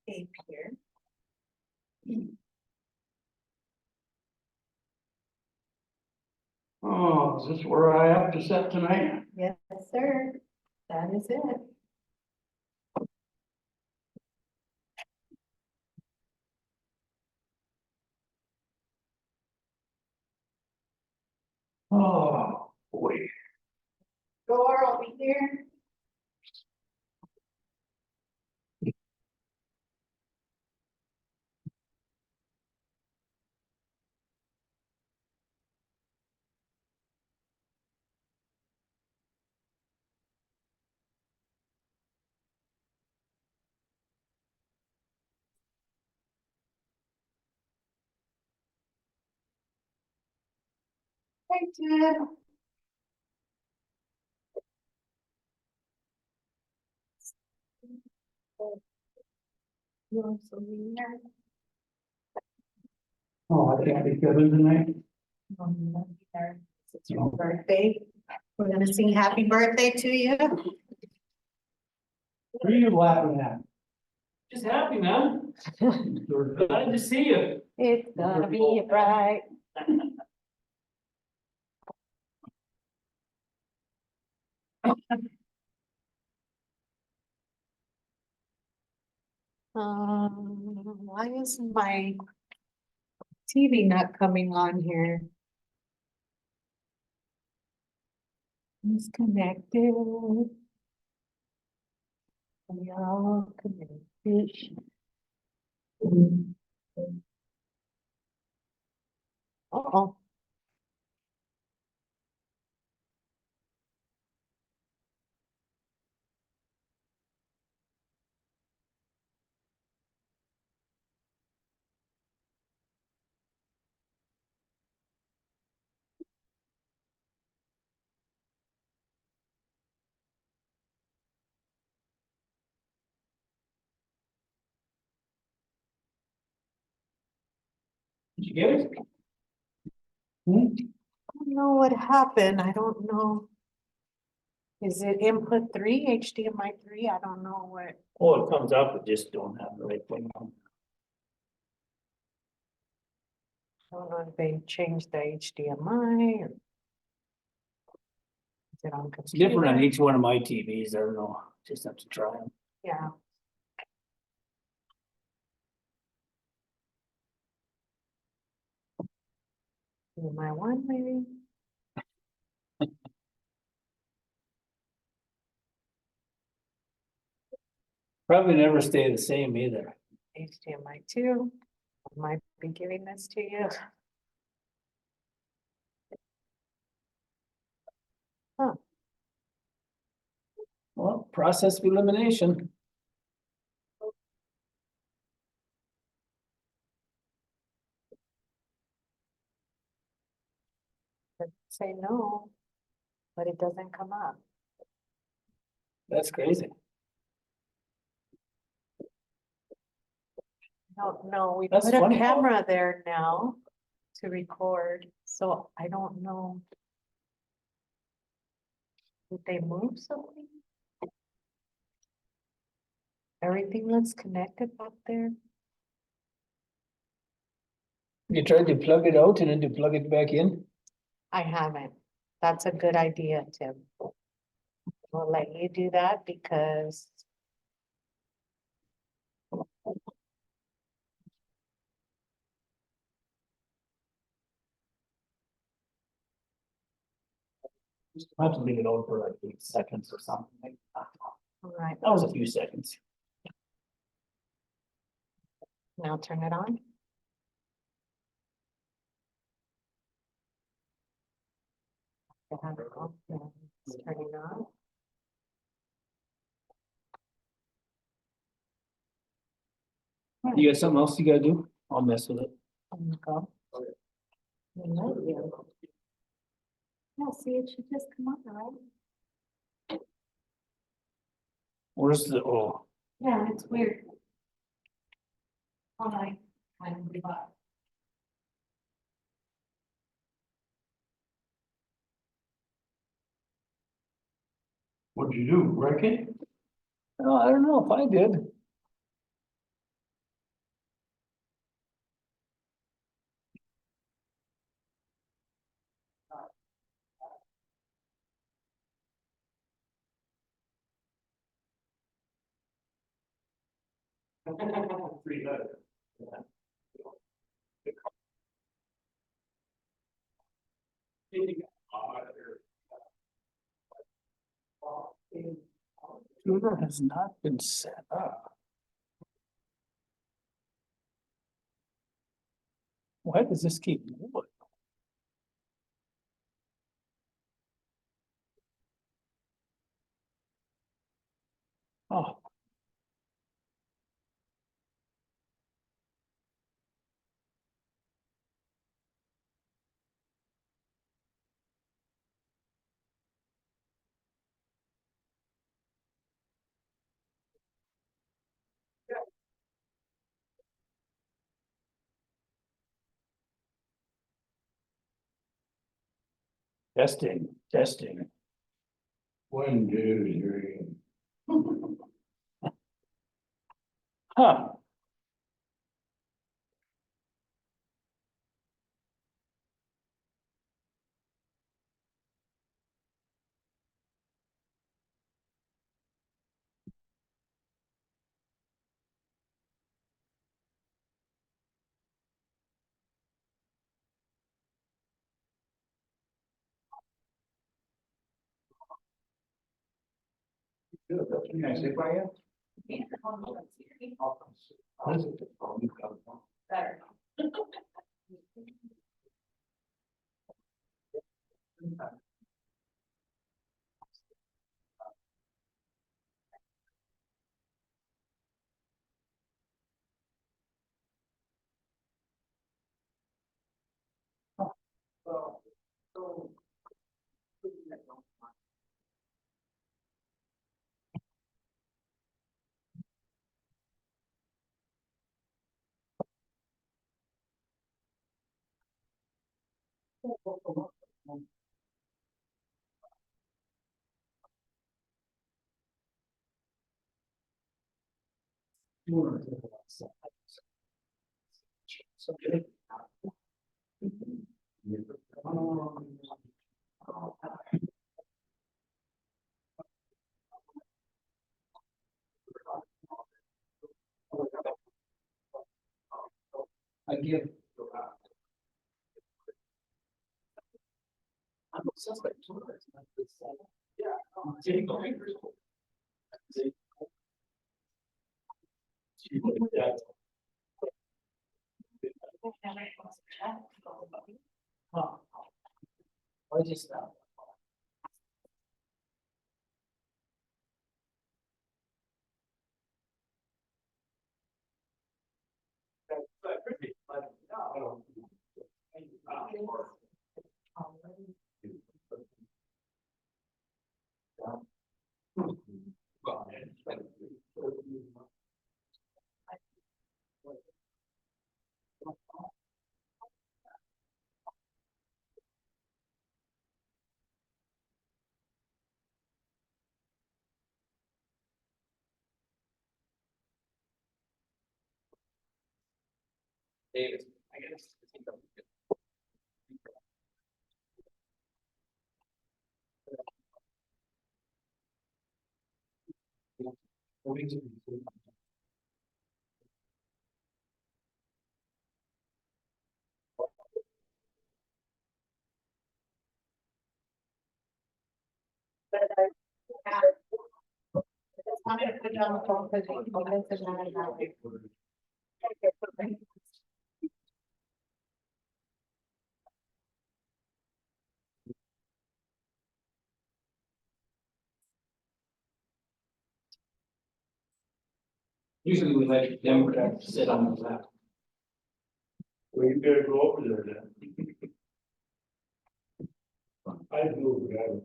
tape here. Oh, is this where I have to sit tonight? Yes, sir. That is it. Oh, boy. Door over here. Hey, Tim. You want some in there? Oh, I can't be given tonight. It's your birthday. We're gonna sing happy birthday to you. What are you laughing at? Just happy, man. Glad to see you. It's gonna be bright. Why is my TV not coming on here? It's connected. We are all connected. Uh-oh. Did you get it? Hmm? I don't know what happened. I don't know. Is it input 3, HDMI 3? I don't know what. Oh, it comes up, but just don't have the right thing on. I don't know if they changed the HDMI or. Is it on It's different on computer? each one of my TVs. I don't know. Just have to try them. Yeah. HDMI 1 maybe? Probably never stay the same either. HDMI 2. I might be giving this to you. Well, process of elimination. Say no, but it doesn't come up. That's crazy. No, we That's put a funny. camera there now to record, so I don't know. Did they move something? Everything looks connected up there. You tried to plug it out and then to plug it back in? I haven't. That's a good idea, Tim. I'll let you do that because. I have to leave it on for like 8 seconds or something like that. All right, That was a few seconds. now turn it on. I have it on. Yeah, it's turning on. You got something else you gotta do? I'll mess with it. Go. Yeah, see, it should just come up, right? Where's the, oh, Yeah, it's weird. All right, I don't give up. What'd you do, break it? oh, I don't know if I did. Pretty good. Tioga has not been set up. Why does this keep moving? Oh. Testing, testing. One, two, three. Huh. Can I say by you? Better. I give. I'm obsessed with Tioga. Yeah. Yeah. Huh. I just. David, I guess. I'm gonna put you on the phone because you can get this one out. Usually we let Democrats sit on the left. Well, you gotta go over there then. I do, yeah.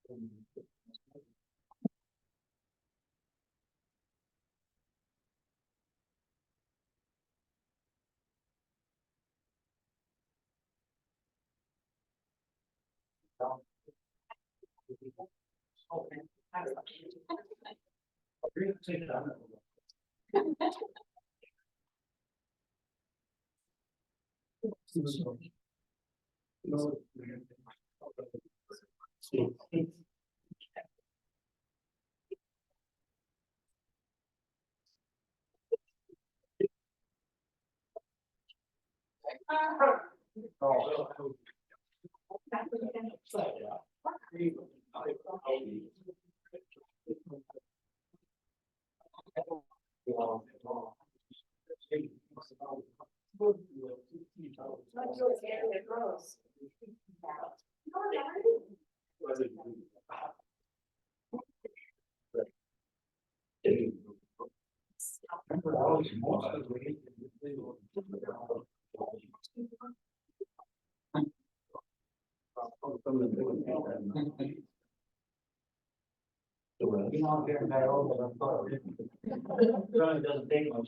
Really doesn't take much.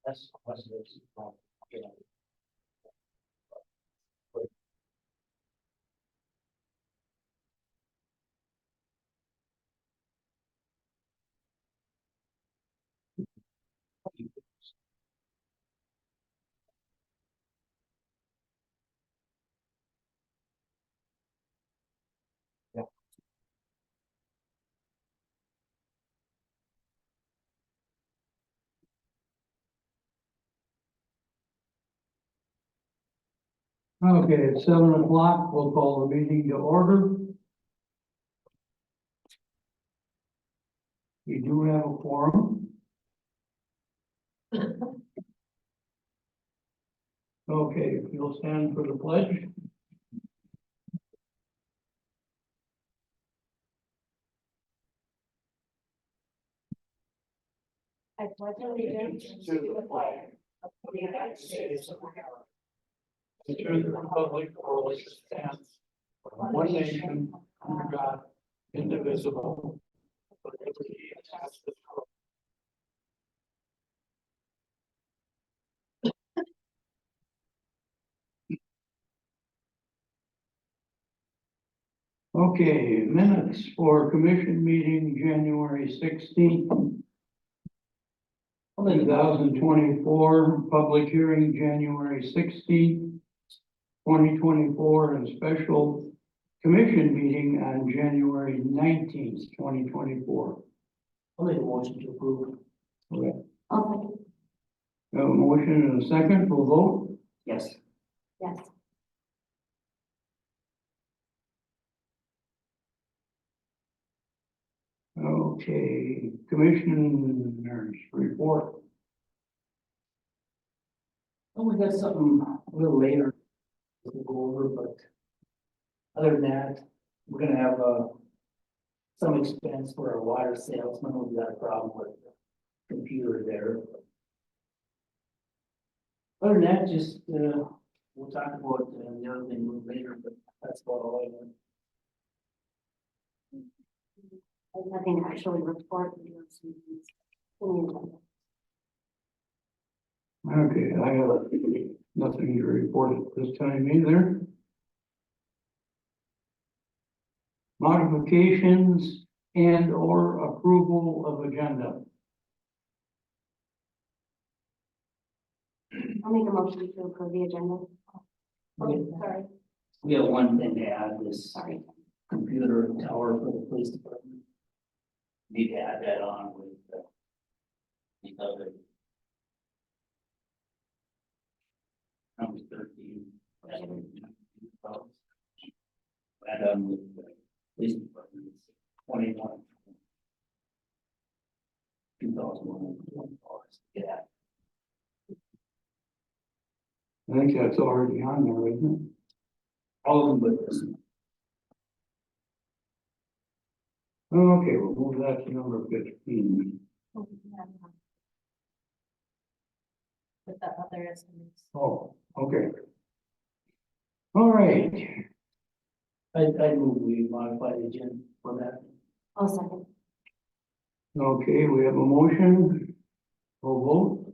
That's. Okay, at 7 o'clock, we'll call the meeting to order. We do have a quorum. Okay, if you'll stand for the pledge. I pledge allegiance To the flag of the United States of America. And to the republic for which it stands, one nation, under God, indivisible. With liberty and justice for all. Okay, minutes for commission meeting January 16th, 2024, public hearing January 16th, 2024, and special commission meeting on January 19th, 2024. I'll make a motion to approve. Okay. Oh, We have a motion and a second, we'll vote. Yes. yes. Okay, commissioners report. Oh, we got something a little later to go over, but other than that, we're gonna have, some expense for our water salesman. We've got a problem with the computer there. Other than that, just, we'll talk about the other thing a little later, but that's about all I want. I have nothing to actually report. We do have some things in the agenda. Okay, I have nothing to report at this time either. Modifications and or approval of agenda. I'll make a motion to approve the agenda. Okay. Sorry, We have one thing to add, this sorry. computer tower for the police department. Need to add that on with the other. Number 13. Add on with the police department, 21. 2001. Yeah, I think that's already on there, isn't it? all of them with this. Okay, we'll move that to number 15. With the other estimates. Oh, okay. All right, I move we modify the agenda for that. I'll second. okay, we have a motion. We'll vote.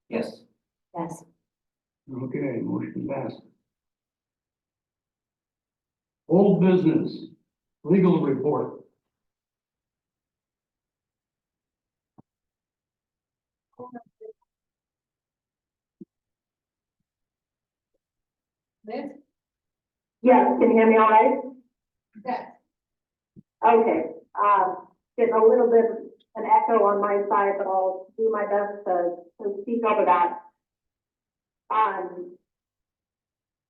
Yes. Yes. Okay, motion passed. Old business, legal report. Liz? Yes, can you hear me all right? Yes. Okay, getting a little bit an echo on my side, but I'll do my best to speak over that.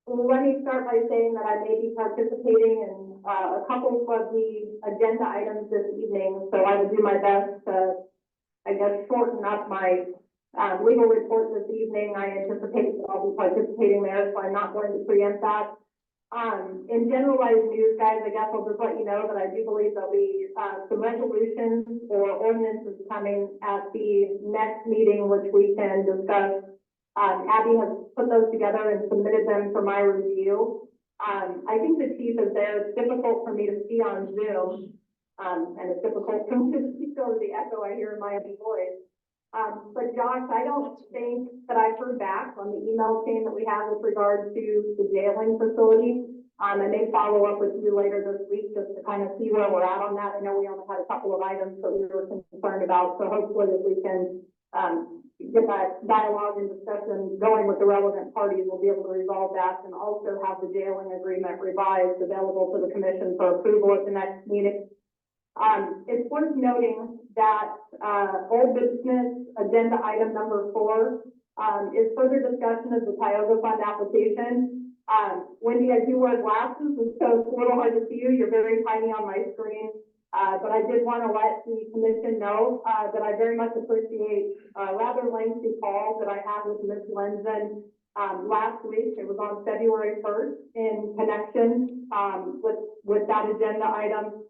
Let me start by saying that I may be participating in a couple of the agenda items this evening, so I will do my best to, I guess, shorten up my legal report this evening. I anticipate that I'll be participating there, so I'm not going to preempt that. In generalized news, guys, I guess I'll just let you know that I do believe there'll be some resolutions or ordinances coming at the next meeting, which we can discuss. Abby has put those together and submitted them for my review. I think the chief is there. It's difficult for me to see on Zoom, and it's difficult for me to speak over the echo I hear in my own voice. But Josh, I don't think that I've heard back on the email chain that we have with regard to the jailing facility. I may follow up with you later this week just to kind of see where we're at on that. I know we only had a couple of items that we were concerned about, so hopefully if we can get that dialogue and discussion going with the relevant parties, we'll be able to resolve that and also have the jailing agreement revised available to the commission for approval at the next meeting. It's worth noting that old business agenda item number 4 is further discussion of the Tioga fund application. Wendy, I do wear glasses, and so it's a little hard to see you. You're very tiny on my screen. But I did want to let the commission know that I very much appreciate a rather lengthy call that I had with Ms. Lenzen last week. It was on February 1st in connection with that agenda item.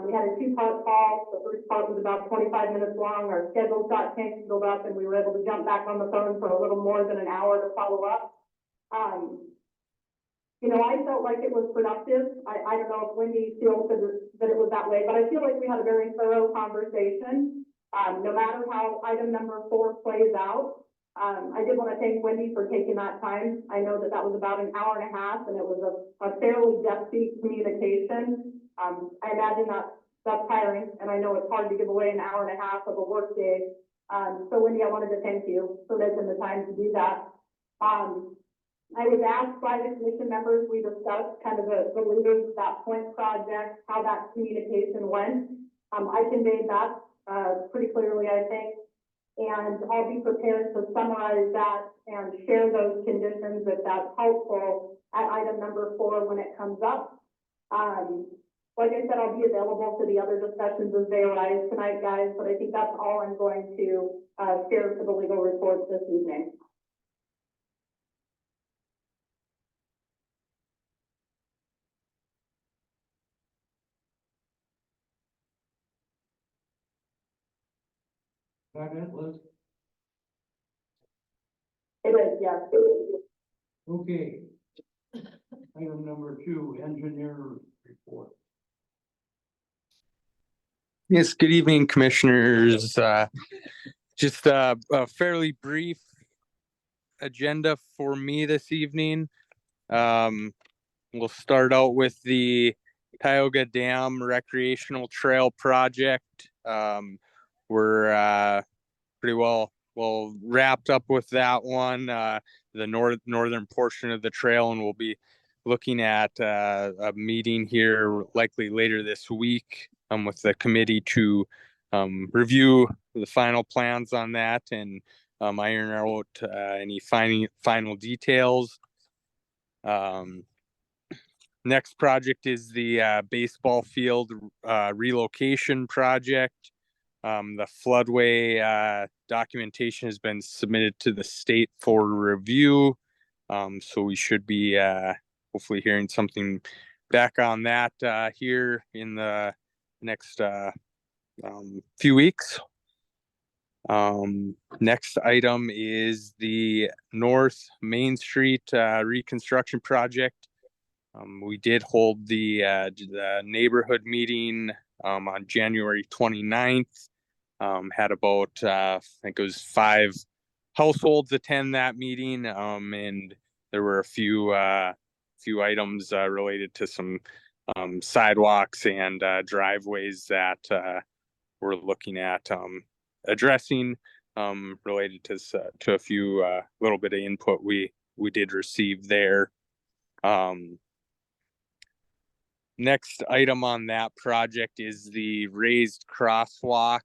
We had a 2-part call. The first part was about 25 minutes long. Our schedules got tangled up and we were able to jump back on the phone for a little more than an hour to follow up. You know, I felt like it was productive. I don't know if Wendy feels that it was that way, but I feel like we had a very thorough conversation. No matter how item number 4 plays out, I did want to thank Wendy for taking that time. I know that that was about an hour and a half and it was a fairly depthy communication. I imagine that's tiring, and I know it's hard to give away an hour and a half of a workday. So Wendy, I wanted to thank you for making the time to do that. I was asked by the commission members, we discussed kind of the leaders of that point project, how that communication went. I conveyed that, pretty clearly, I think. And I'll be prepared to summarize that and share those conditions if that's helpful at item number 4 when it comes up. Like I said, I'll be available for the other discussions as they arise tonight, guys, but I think that's all I'm going to share for the legal report this evening. Got it, Liz? It is, yes. Okay. Item number 2, engineer report. Yes, good evening, commissioners. Just a fairly brief agenda for me this evening. We'll start out with the Tioga Dam Recreational Trail Project. We're pretty well wrapped up with that one. The northern portion of the trail, and we'll be looking at a meeting here likely later this week with the committee to review the final plans on that and iron out any final details. Next project is the baseball field relocation project. The floodway documentation has been submitted to the state for review. So we should be hopefully hearing something back on that here in the next few weeks. Next item is the North Main Street reconstruction project. We did hold the neighborhood meeting on January 29th. Had about I think it was 5 households attend that meeting, and there were a few items related to some sidewalks and driveways that we're looking at addressing, related to a few little bit of input we did receive there. Next item on that project is the raised crosswalk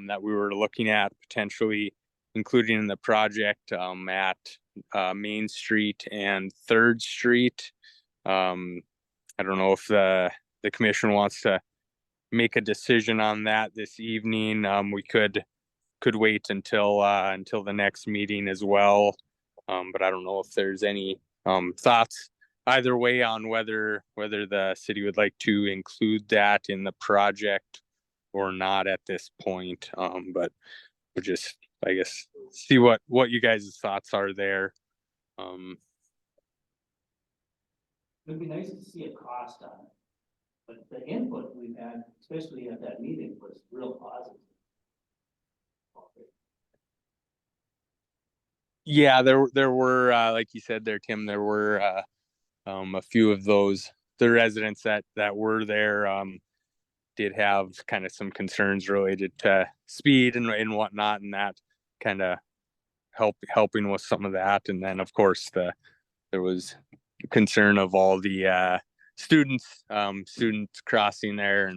that we were looking at potentially including in the project at Main Street and 3rd Street. I don't know if the commission wants to make a decision on that this evening. We could wait until the next meeting as well. But I don't know if there's any thoughts either way on whether the city would like to include that in the project or not at this point. But we'll just, I guess, see what you guys' thoughts are there. It'd be nice to see a cost on it. But the input we've had, especially at that meeting, was real positive. Yeah, there were like you said there, Tim, there were a few of those, the residents that were there did have kind of some concerns related to speed and whatnot, and that kind of helping with some of that. And then of course there was concern of all the students crossing there,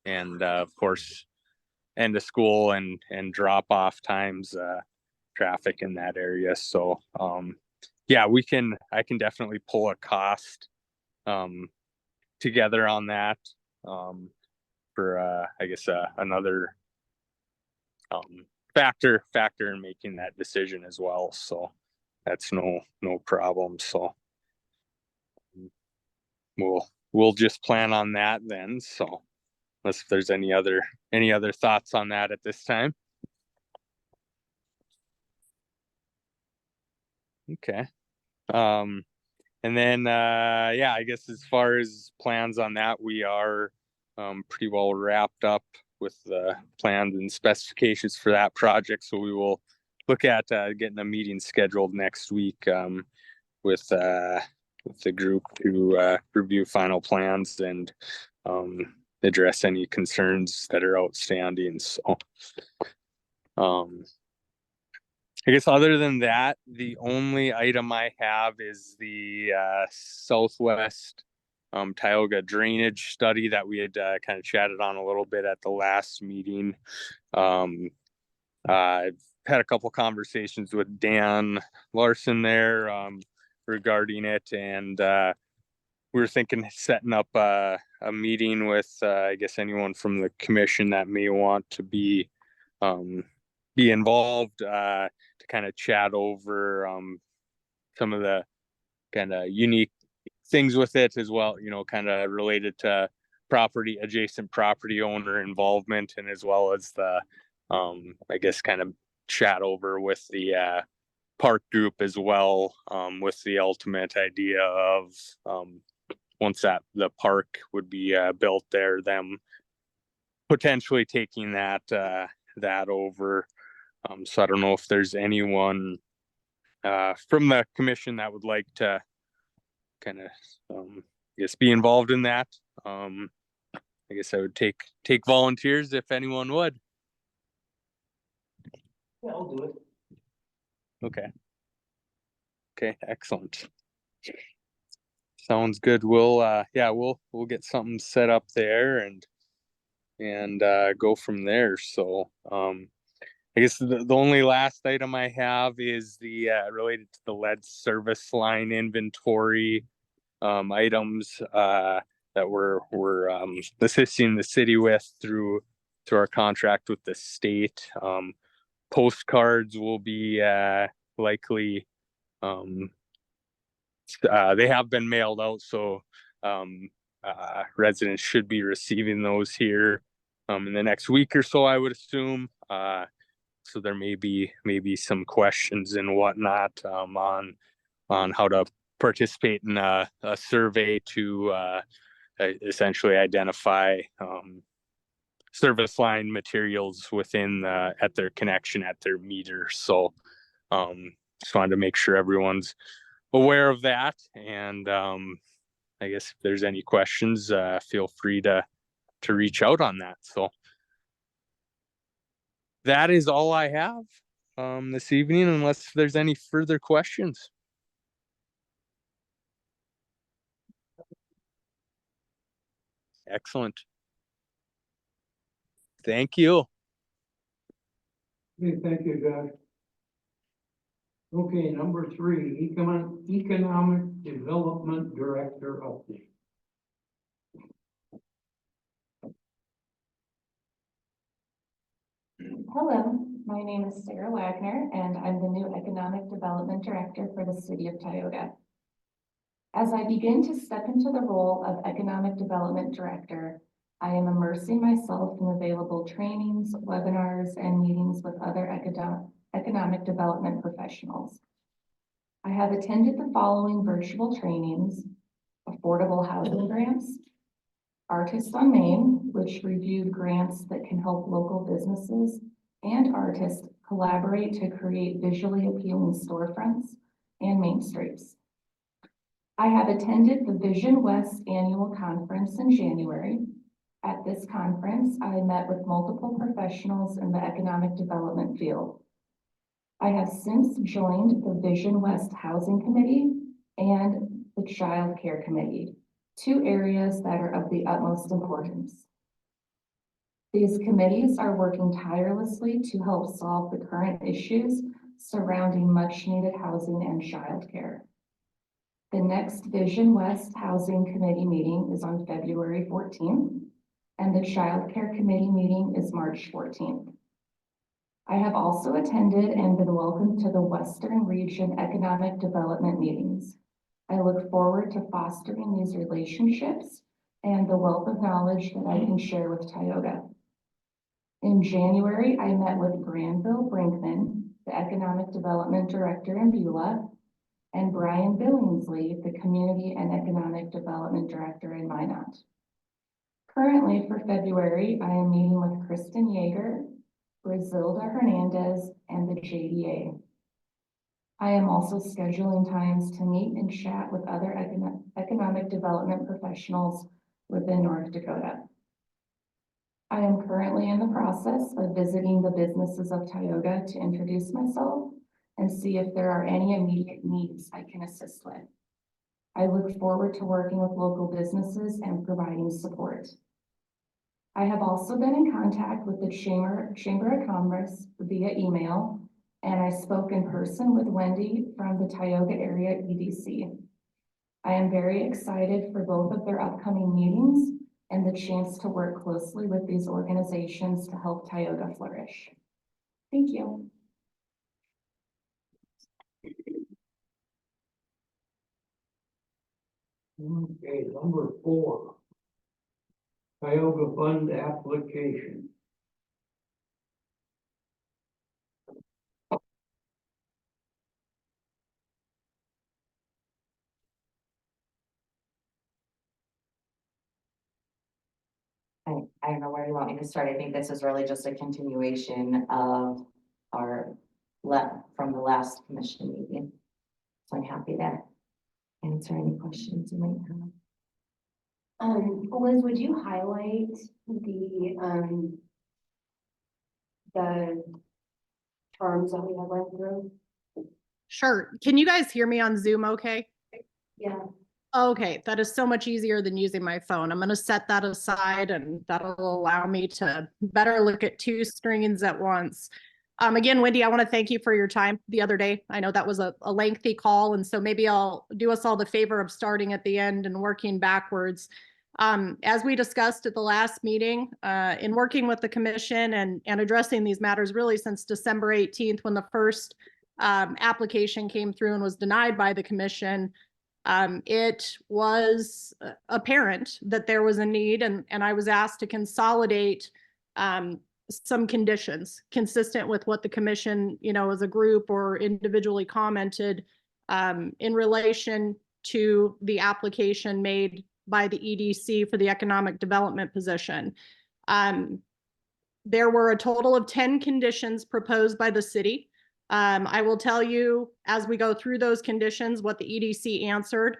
and of course end of school and drop off times, traffic in that area. So yeah, I can definitely pull a cost together on that for I guess another factor in making that decision as well. So that's no problem. So we'll just plan on that then. So unless there's any other thoughts on that at this time. Okay. And then yeah, I guess as far as plans on that, we are pretty well wrapped up with the plans and specifications for that project. So we will look at getting a meeting scheduled next week with the group to review final plans and address any concerns that are outstanding. So, I guess other than that, the only item I have is the southwest Tioga drainage study that we had kind of chatted on a little bit at the last meeting. I've had a couple conversations with Dan Larson there regarding it, and we were thinking setting up a meeting with I guess anyone from the commission that may want to be involved to kind of chat over some of the kind of unique things with it as well, you know, kind of related to adjacent property owner involvement, and as well as the I guess kind of chat over with the park group as well, with the ultimate idea of once that the park would be built there, them potentially taking that over. So I don't know if there's anyone from the commission that would like to kind of be involved in that. I guess I would take volunteers if anyone would. Yeah, I'll do it. Okay, excellent. Sounds good. We'll get something set up there and go from there. So I guess the only last item I have is the related to the lead service line inventory items that we're assisting the city with through our contract with the state. Postcards will be likely they have been mailed out, so residents should be receiving those here in the next week or so, I would assume. So there may be some questions and whatnot on how to participate in a survey to essentially identify service line materials within at their connection at their meter. So just wanted to make sure everyone's aware of that, and I guess if there's any questions, feel free to reach out on that. So that is all I have this evening, unless there's any further questions. Excellent. Thank you. Okay, thank you, Josh. Okay, number 3, Economic Development Director update. Hello, my name is Sarah Wagner, and I'm the new Economic Development Director for the City of Tioga. As I begin to step into the role of Economic Development Director, I am immersing myself in available trainings, webinars, and meetings with other economic development professionals. I have attended the following virtual trainings: affordable housing grants, Artists on Main, which reviewed grants that can help local businesses and artists collaborate to create visually appealing storefronts and main streets. I have attended the Vision West annual conference in January. At this conference, I met with multiple professionals in the economic development field. I have since joined the Vision West Housing Committee and the Child Care Committee, 2 areas that are of the utmost importance. These committees are working tirelessly to help solve the current issues surrounding much-needed housing and childcare. The next Vision West Housing Committee meeting is on February 14th, and the Child Care Committee meeting is March 14th. I have also attended and been welcomed to the Western Region Economic Development meetings. I look forward to fostering these relationships and the wealth of knowledge that I can share with Tioga. In January, I met with Granville Brinkman, the Economic Development Director in Beulah, and Brian Billingsley, the Community and Economic Development Director in Minot. Currently, for February, I am meeting with Kristen Yeager, Brazilda Hernandez, and the JDA. I am also scheduling times to meet and chat with other economic development professionals within North Dakota. I am currently in the process of visiting the businesses of Tioga to introduce myself and see if there are any immediate needs I can assist with. I look forward to working with local businesses and providing support. I have also been in contact with the Chamber of Commerce via email, and I spoke in person with Wendy from the Tioga Area EDC. I am very excited for both of their upcoming meetings and the chance to work closely with these organizations to help Tioga flourish. Thank you. Okay, number 4. Tioga Fund application. I don't know where you want me to start. I think this is really just a continuation of our from the last commission meeting. So I'm happy to answer any questions you might have. Liz, would you highlight the terms that we have went through? Sure. Can you guys hear me on Zoom okay? Yeah. Okay, that is so much easier than using my phone. I'm going to set that aside and that'll allow me to better look at 2 screens at once. Again, Wendy, I want to thank you for your time the other day. I know that was a lengthy call, and so maybe I'll do us all the favor of starting at the end and working backwards. As we discussed at the last meeting, in working with the commission and addressing these matters really since December 18th, when the first application came through and was denied by the commission, it was apparent that there was a need, and I was asked to consolidate some conditions consistent with what the commission, as a group or individually commented in relation to the application made by the EDC for the economic development position. There were a total of 10 conditions proposed by the city. I will tell you as we go through those conditions what the EDC answered.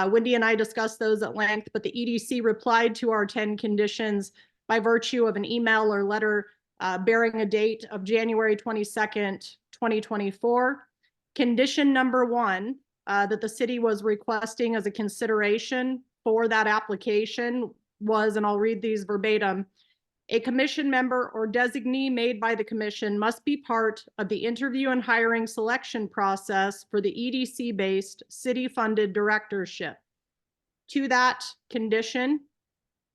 Wendy and I discussed those at length, but the EDC replied to our 10 conditions by virtue of an email or letter bearing a date of January 22nd, 2024. Condition number 1 that the city was requesting as a consideration for that application was, and I'll read these verbatim, a commission member or designee made by the commission must be part of the interview and hiring selection process for the EDC-based city-funded directorship. To that condition,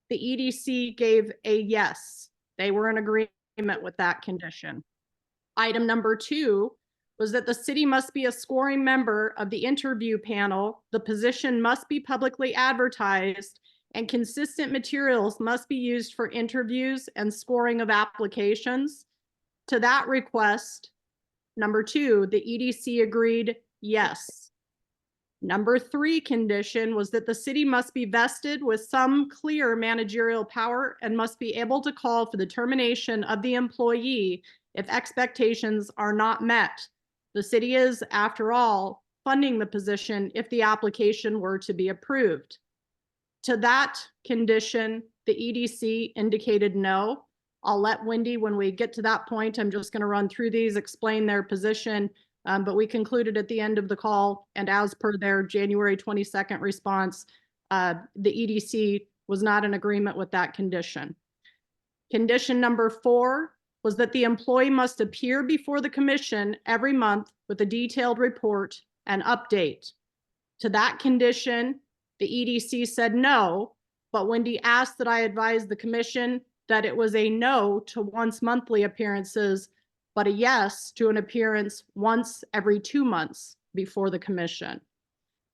the EDC gave a yes. They were in agreement with that condition. Item number 2 was that the city must be a scoring member of the interview panel. The position must be publicly advertised, and consistent materials must be used for interviews and scoring of applications. To that request, number 2, the EDC agreed yes. Number 3 condition was that the city must be vested with some clear managerial power and must be able to call for the termination of the employee if expectations are not met. The city is, after all, funding the position if the application were to be approved. To that condition, the EDC indicated no. I'll let Wendy, when we get to that point, I'm just going to run through these, explain their position, but we concluded at the end of the call, and as per their January 22nd response, the EDC was not in agreement with that condition. Condition number 4 was that the employee must appear before the commission every month with a detailed report and update. To that condition, the EDC said no, but Wendy asked that I advise the commission that it was a no to once monthly appearances, but a yes to an appearance once every 2 months before the commission.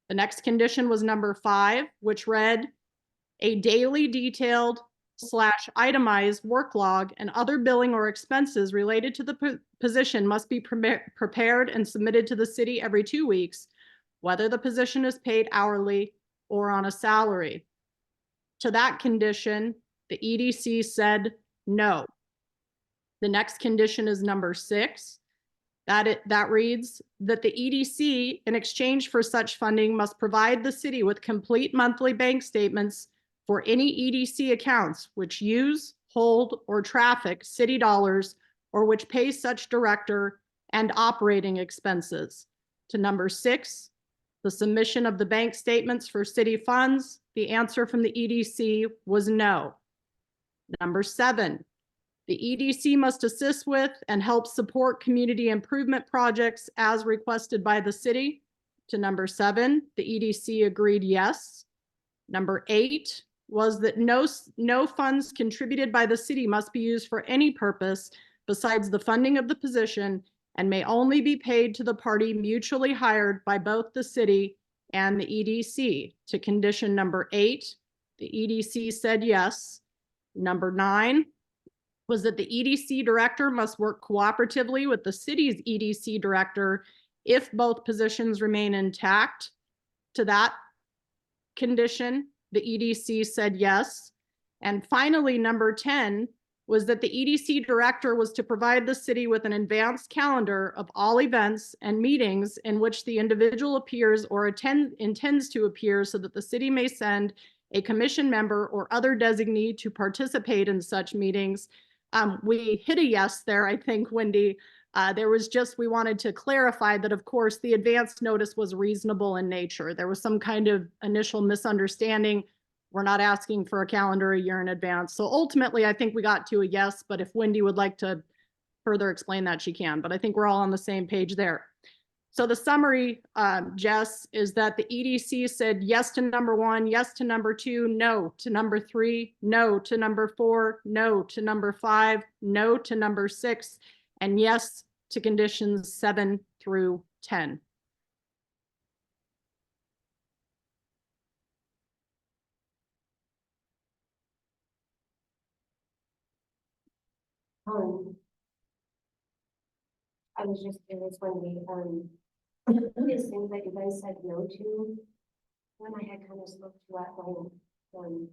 The next condition was number 5, which read, a daily detailed / itemized work log and other billing or expenses related to the position must be prepared and submitted to the city every 2 weeks, whether the position is paid hourly or on a salary. To that condition, the EDC said no. The next condition is number 6. That reads that the EDC, in exchange for such funding, must provide the city with complete monthly bank statements for any EDC accounts which use, hold, or traffic city dollars or which pay such director and operating expenses. To number 6, the submission of the bank statements for city funds. The answer from the EDC was no. Number 7, the EDC must assist with and help support community improvement projects as requested by the city. To number 7, the EDC agreed yes. Number 8 was that no funds contributed by the city must be used for any purpose besides the funding of the position and may only be paid to the party mutually hired by both the city and the EDC. To condition number 8, the EDC said yes. Number 9 was that the EDC director must work cooperatively with the city's EDC director if both positions remain intact. To that condition, the EDC said yes. And finally, number 10 was that the EDC director was to provide the city with an advanced calendar of all events and meetings in which the individual appears or intends to appear so that the city may send a commission member or other designee to participate in such meetings. We hit a yes there, I think, Wendy. There was just, we wanted to clarify that, of course, the advance notice was reasonable in nature. There was some kind of initial misunderstanding. We're not asking for a calendar a year in advance. So ultimately, I think we got to a yes, but if Wendy would like to further explain that, she can. But I think we're all on the same page there. So the summary, Jess, is that the EDC said yes to number 1, yes to number 2, no to number 3, no to number 4, no to number 5, no to number 6, and yes to conditions 7 through 10. I was just curious when these things that you guys said no to, when I had kind of spoke to at length,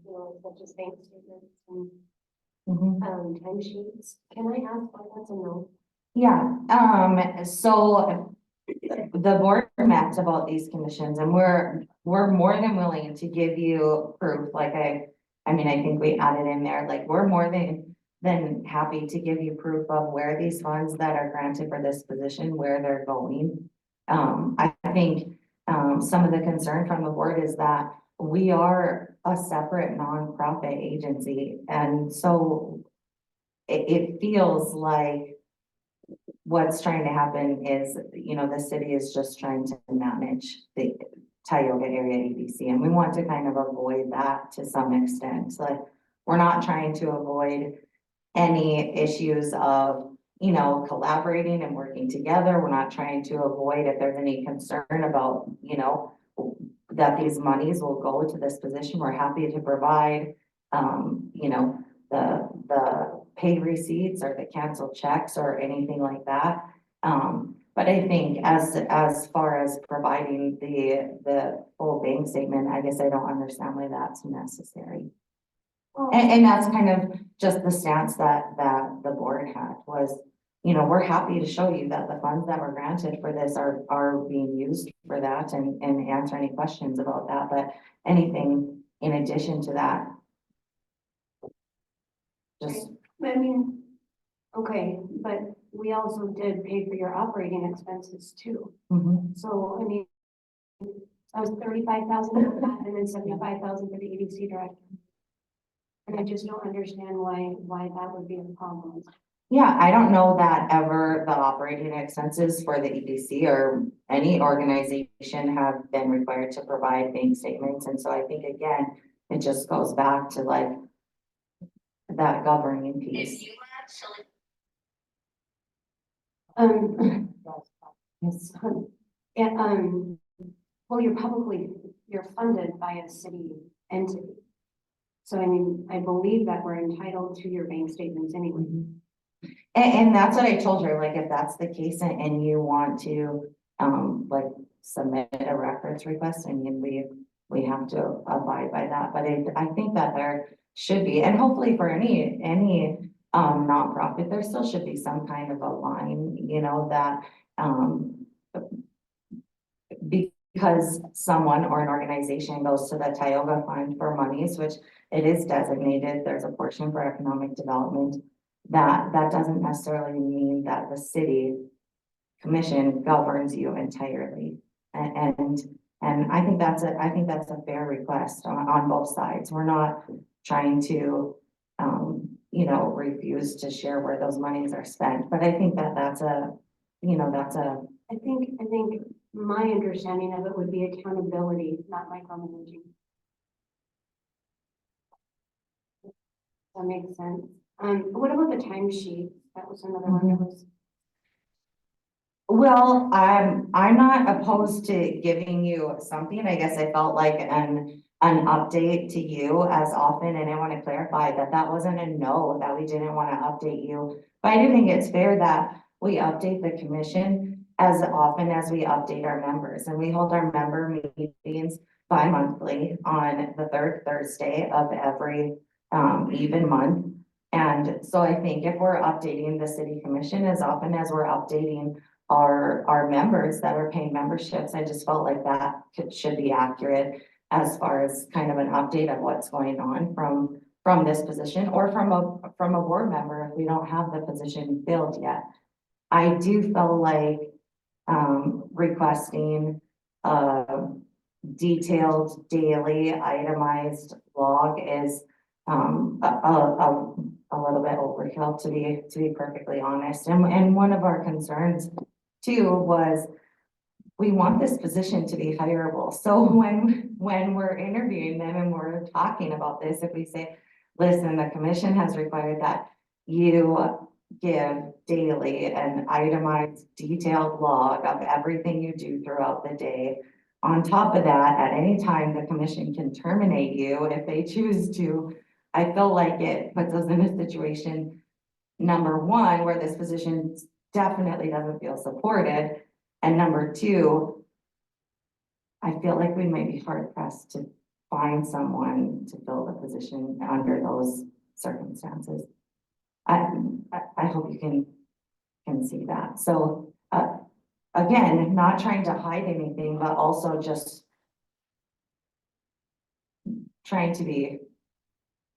you know, such as bank statements and timesheets. Can I ask why that's a no? Yeah, so the board met about these conditions and we're more than willing to give you proof. Like I mean, I think we added in there, like we're more than happy to give you proof of where these funds that are granted for this position, where they're going. I think some of the concern from the board is that we are a separate nonprofit agency. And so it feels like what's trying to happen is, you know, the city is just trying to manage the Tioga area EDC. And we want to kind of avoid that to some extent. Like we're not trying to avoid any issues of, you know, collaborating and working together. We're not trying to avoid if there's any concern about, you know, that these monies will go to this position. We're happy to provide, you know, the pay receipts or the canceled checks or anything like that. But I think as far as providing the full bank statement, I guess I don't understand why that's necessary. And that's kind of just the stance that the board had was, you know, we're happy to show you that the funds that were granted for this are being used for that and answer any questions about that. But anything in addition to that, just. I mean, okay, but we also did pay for your operating expenses too. So, I mean, that was 35,000 for that and then 75,000 for the EDC director. And I just don't understand why that would be a problem. Yeah, I don't know that ever the operating expenses for the EDC or any organization have been required to provide bank statements. And so I think, again, it just goes back to like that governing piece. Yes. Yeah, well, you're funded by a city entity. So I mean, I believe that we're entitled to your bank statements anyway. And that's what I told her, like, if that's the case and you want to, like, submit a records request, I mean, we have to abide by that. But I think that there should be, and hopefully for any nonprofit, there still should be some kind of a line, you know, that, because someone or an organization goes to the Tioga Fund for monies, which it is designated, there's a portion for economic development. That doesn't necessarily mean that the city commission governs you entirely. And I think that's a fair request on both sides. We're not trying to, you know, refuse to share where those monies are spent, but I think that's a, you know, that's a, I think my understanding of it would be accountability, not micromanaging. That makes sense. What about the timesheet? That was another one that was. well, I'm not opposed to giving you something. I guess I felt like an update to you as often, and I want to clarify that that wasn't a no, that we didn't want to update you. But I do think it's fair that we update the commission as often as we update our members, and we hold our member meetings bi-monthly on the third Thursday of every even month. And so I think if we're updating the city commission as often as we're updating our members that are paying memberships, I just felt like that should be accurate as far as kind of an update of what's going on from this position or from a board member if we don't have the position filled yet. I do feel like requesting a detailed daily itemized log is a little bit overkill, to be perfectly honest. And one of our concerns too was we want this position to be hireable. So when we're interviewing them and we're talking about this, if we say, listen, the commission has required that you give daily an itemized detailed log of everything you do throughout the day. On top of that, at any time, the commission can terminate you if they choose to. I feel like it puts us in a situation, number one, where this position definitely doesn't feel supported. And number two, I feel like we might be hard pressed to find someone to fill the position under those circumstances. I hope you can see that. So, again, not trying to hide anything, but also just trying to be,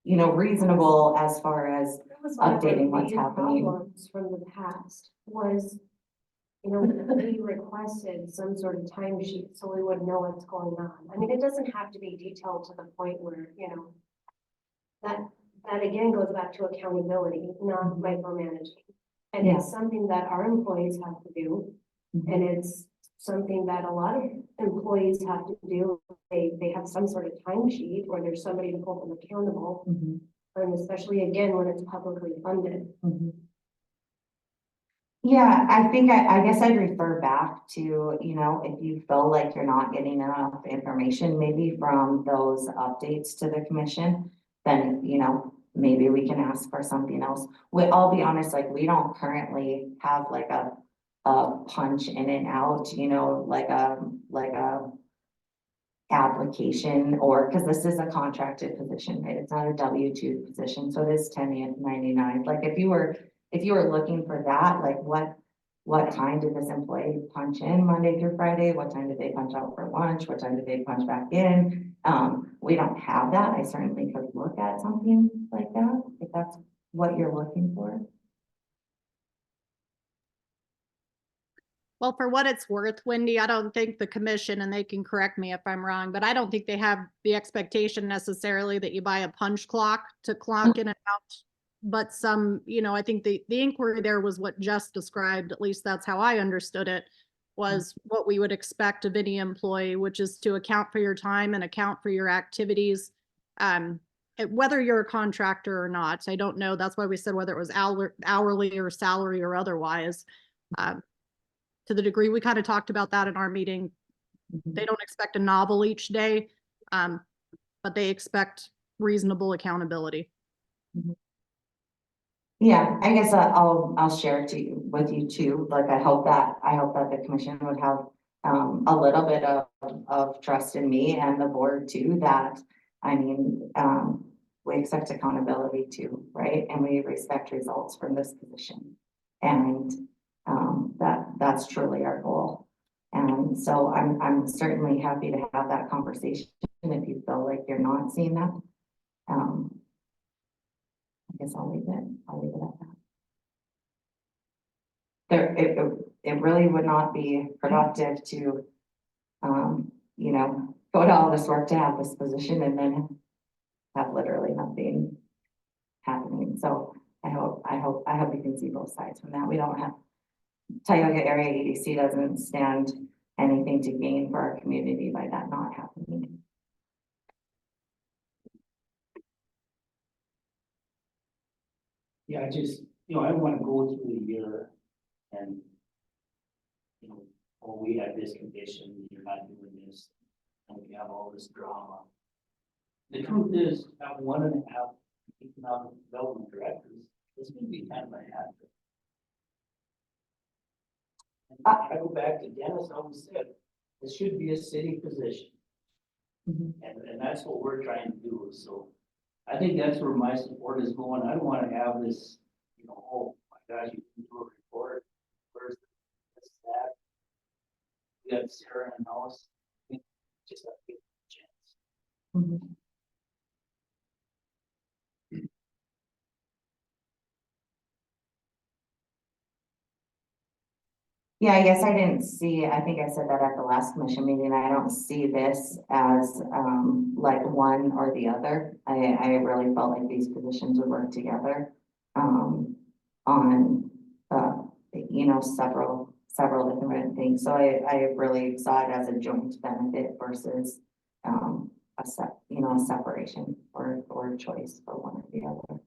you know, reasonable as far as That was one of our updating what's main happening. problems from the past was, you know, we requested some sort of timesheet so we would know what's going on. I mean, it doesn't have to be detailed to the point where, you know, that again goes back to accountability, not micromanaging. And it's something that our employees have to do. And it's something that a lot of employees have to do. They have some sort of timesheet or there's somebody to hold them accountable. And especially again, when it's publicly funded. Yeah, I think I guess I'd refer back to, you know, if you feel like you're not getting enough information, maybe from those updates to the commission, then, you know, maybe we can ask for something else. I'll be honest, like, we don't currently have like a punch in and out, you know, like a application, or because this is a contracted position, right? It's not a W-2 position, so it is 1099. Like if you were looking for that, like what time did this employee punch in Monday through Friday? What time did they punch out for lunch? What time did they punch back in? We don't have that. I certainly could look at something like that if that's what you're looking for. Well, for what it's worth, Wendy, I don't think the commission, and they can correct me if I'm wrong, but I don't think they have the expectation necessarily that you buy a punch clock to clock in and out. But some, you know, I think the inquiry there was what Jess described, at least that's how I understood it, was what we would expect of any employee, which is to account for your time and account for your activities. Whether you're a contractor or not, I don't know. That's why we said whether it was hourly or salary or otherwise. To the degree we kind of talked about that in our meeting, they don't expect a novel each day, but they expect reasonable accountability. Yeah, I guess I'll share it with you too. Like I hope that the commission would have a little bit of trust in me and the board too, that I mean, we expect accountability too, right? And we respect results from this position. And that's truly our goal. And so I'm certainly happy to have that conversation if you feel like you're not seeing that. I guess I'll leave it at that. It really would not be productive to, you know, go to all this work to have this position and then have literally nothing happening. So I hope you can see both sides from that. We don't have, Tioga Area EDC doesn't stand anything to gain for our community by that not happening. Yeah, I just, I don't wanna go through the year and, oh, we had this condition, you're not doing this, and we have all this drama. The truth is, at 1.5 economic development directors, this would be kind of a hazard. And I go back to Dennis always said, this should be a city position. And that's what we're trying to do, so I think that's where my support is going. I don't want to have this, oh my gosh, you can do a report. Where's this, that? We got Sarah in the house. Just have to give it a chance. Yeah, I guess I didn't see, I think I said that at the last commission meeting, I don't see this as, like one or the other. I really felt like these positions would work together, on, several different things. So I really saw it as a joint benefit versus, a separation or a choice for one or the other.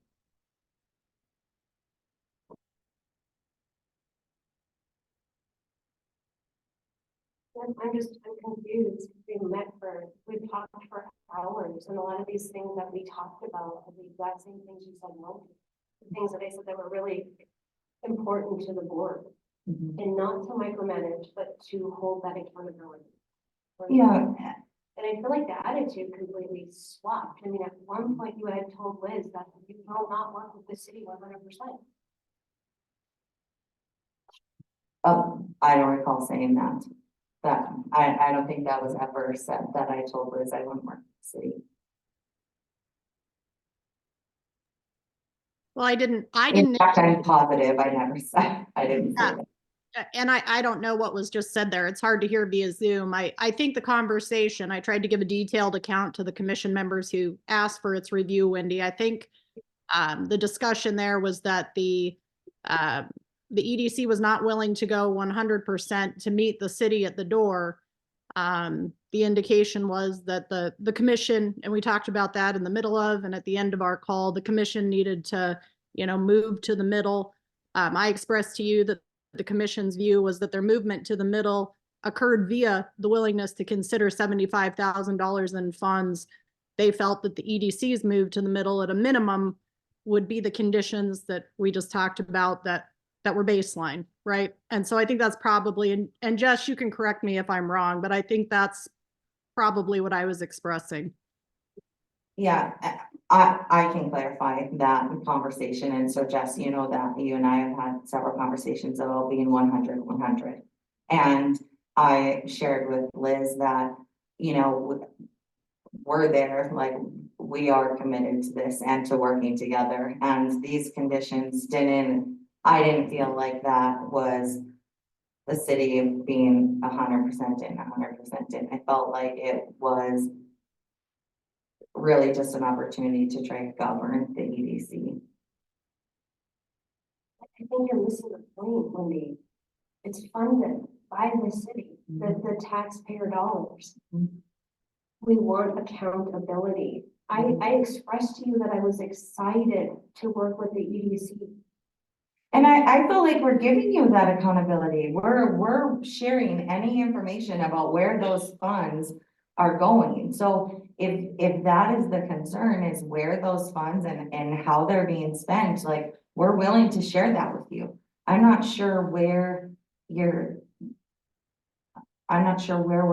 I'm confused. We've talked for hours, and a lot of these things that we talked about are the exact same things you said no to. The things that I said that were really important to the board, and not to micromanage, but to hold that accountability. Yeah. And I feel like the attitude completely swapped. I mean, at one point you had told Liz that you will not work with the city 100%. I don't recall saying that. I don't think that was ever said that I told Liz I wouldn't work for the city. Well, I didn't. In fact, I'm positive I never said, I didn't say that. And I don't know what was just said there. It's hard to hear via Zoom. I think the conversation, I tried to give a detailed account to the commission members who asked for its review, Wendy. I think the discussion there was that the EDC was not willing to go 100% to meet the city at the door. The indication was that the commission, and we talked about that in the middle of and at the end of our call, the commission needed to, move to the middle. I expressed to you that the commission's view was that their movement to the middle occurred via the willingness to consider $75,000 in funds. They felt that the EDC's move to the middle at a minimum would be the conditions that we just talked about that were baseline, right? And so I think that's probably, and Jess, you can correct me if I'm wrong, but I think that's probably what I was expressing. Yeah, I can clarify that conversation. And so Jess, you know that you and I have had several conversations about being 100. And I shared with Liz that, we're there, like we are committed to this and to working together. And these conditions I didn't feel like that was the city being 100% in, 100% in. I felt like it was really just an opportunity to try to govern the EDC. I think you're missing the point, Wendy. It's funded by the city, the taxpayer dollars. We want accountability. I expressed to you that I was excited to work with the EDC. And I feel like we're giving you that accountability. We're sharing any information about where those funds are going. So if that is the concern, is where those funds and how they're being spent, like we're willing to share that with you. I'm not sure where we're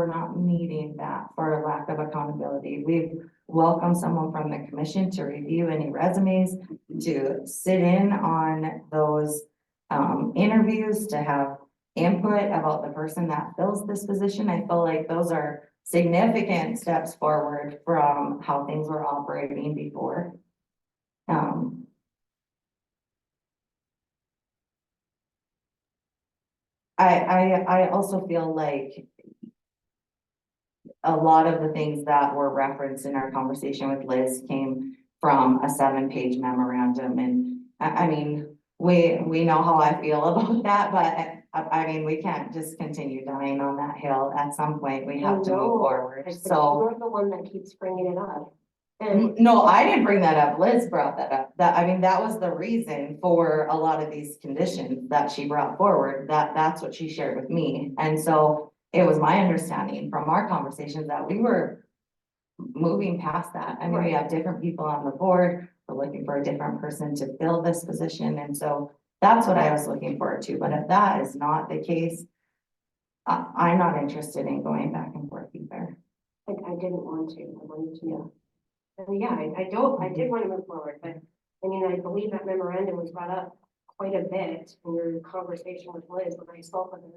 not meeting that for a lack of accountability. We've welcomed someone from the commission to review any resumes, to sit in on those interviews, to have input about the person that fills this position. I feel like those are significant steps forward from how things were operating before. I also feel like a lot of the things that were referenced in our conversation with Liz came from a 7-page memorandum. And I mean, we know how I feel about that, but I mean, we can't just continue dying on that hill. At some point, we have to move forward. So You're the one that keeps bringing it up. And no, I didn't bring that up. Liz brought that up. I mean, that was the reason for a lot of these conditions that she brought forward. That's what she shared with me. And so it was my understanding from our conversations that we were moving past that. I mean, we have different people on the board. We're looking for a different person to fill this position. And so that's what I was looking forward to. But if that is not the case, I'm not interested in going back and forth either. like, I didn't want to, I wanted to know. And yeah, I did want to move forward, but I mean, I believe that memorandum was brought up quite a bit in your conversation with Liz when I spoke with her.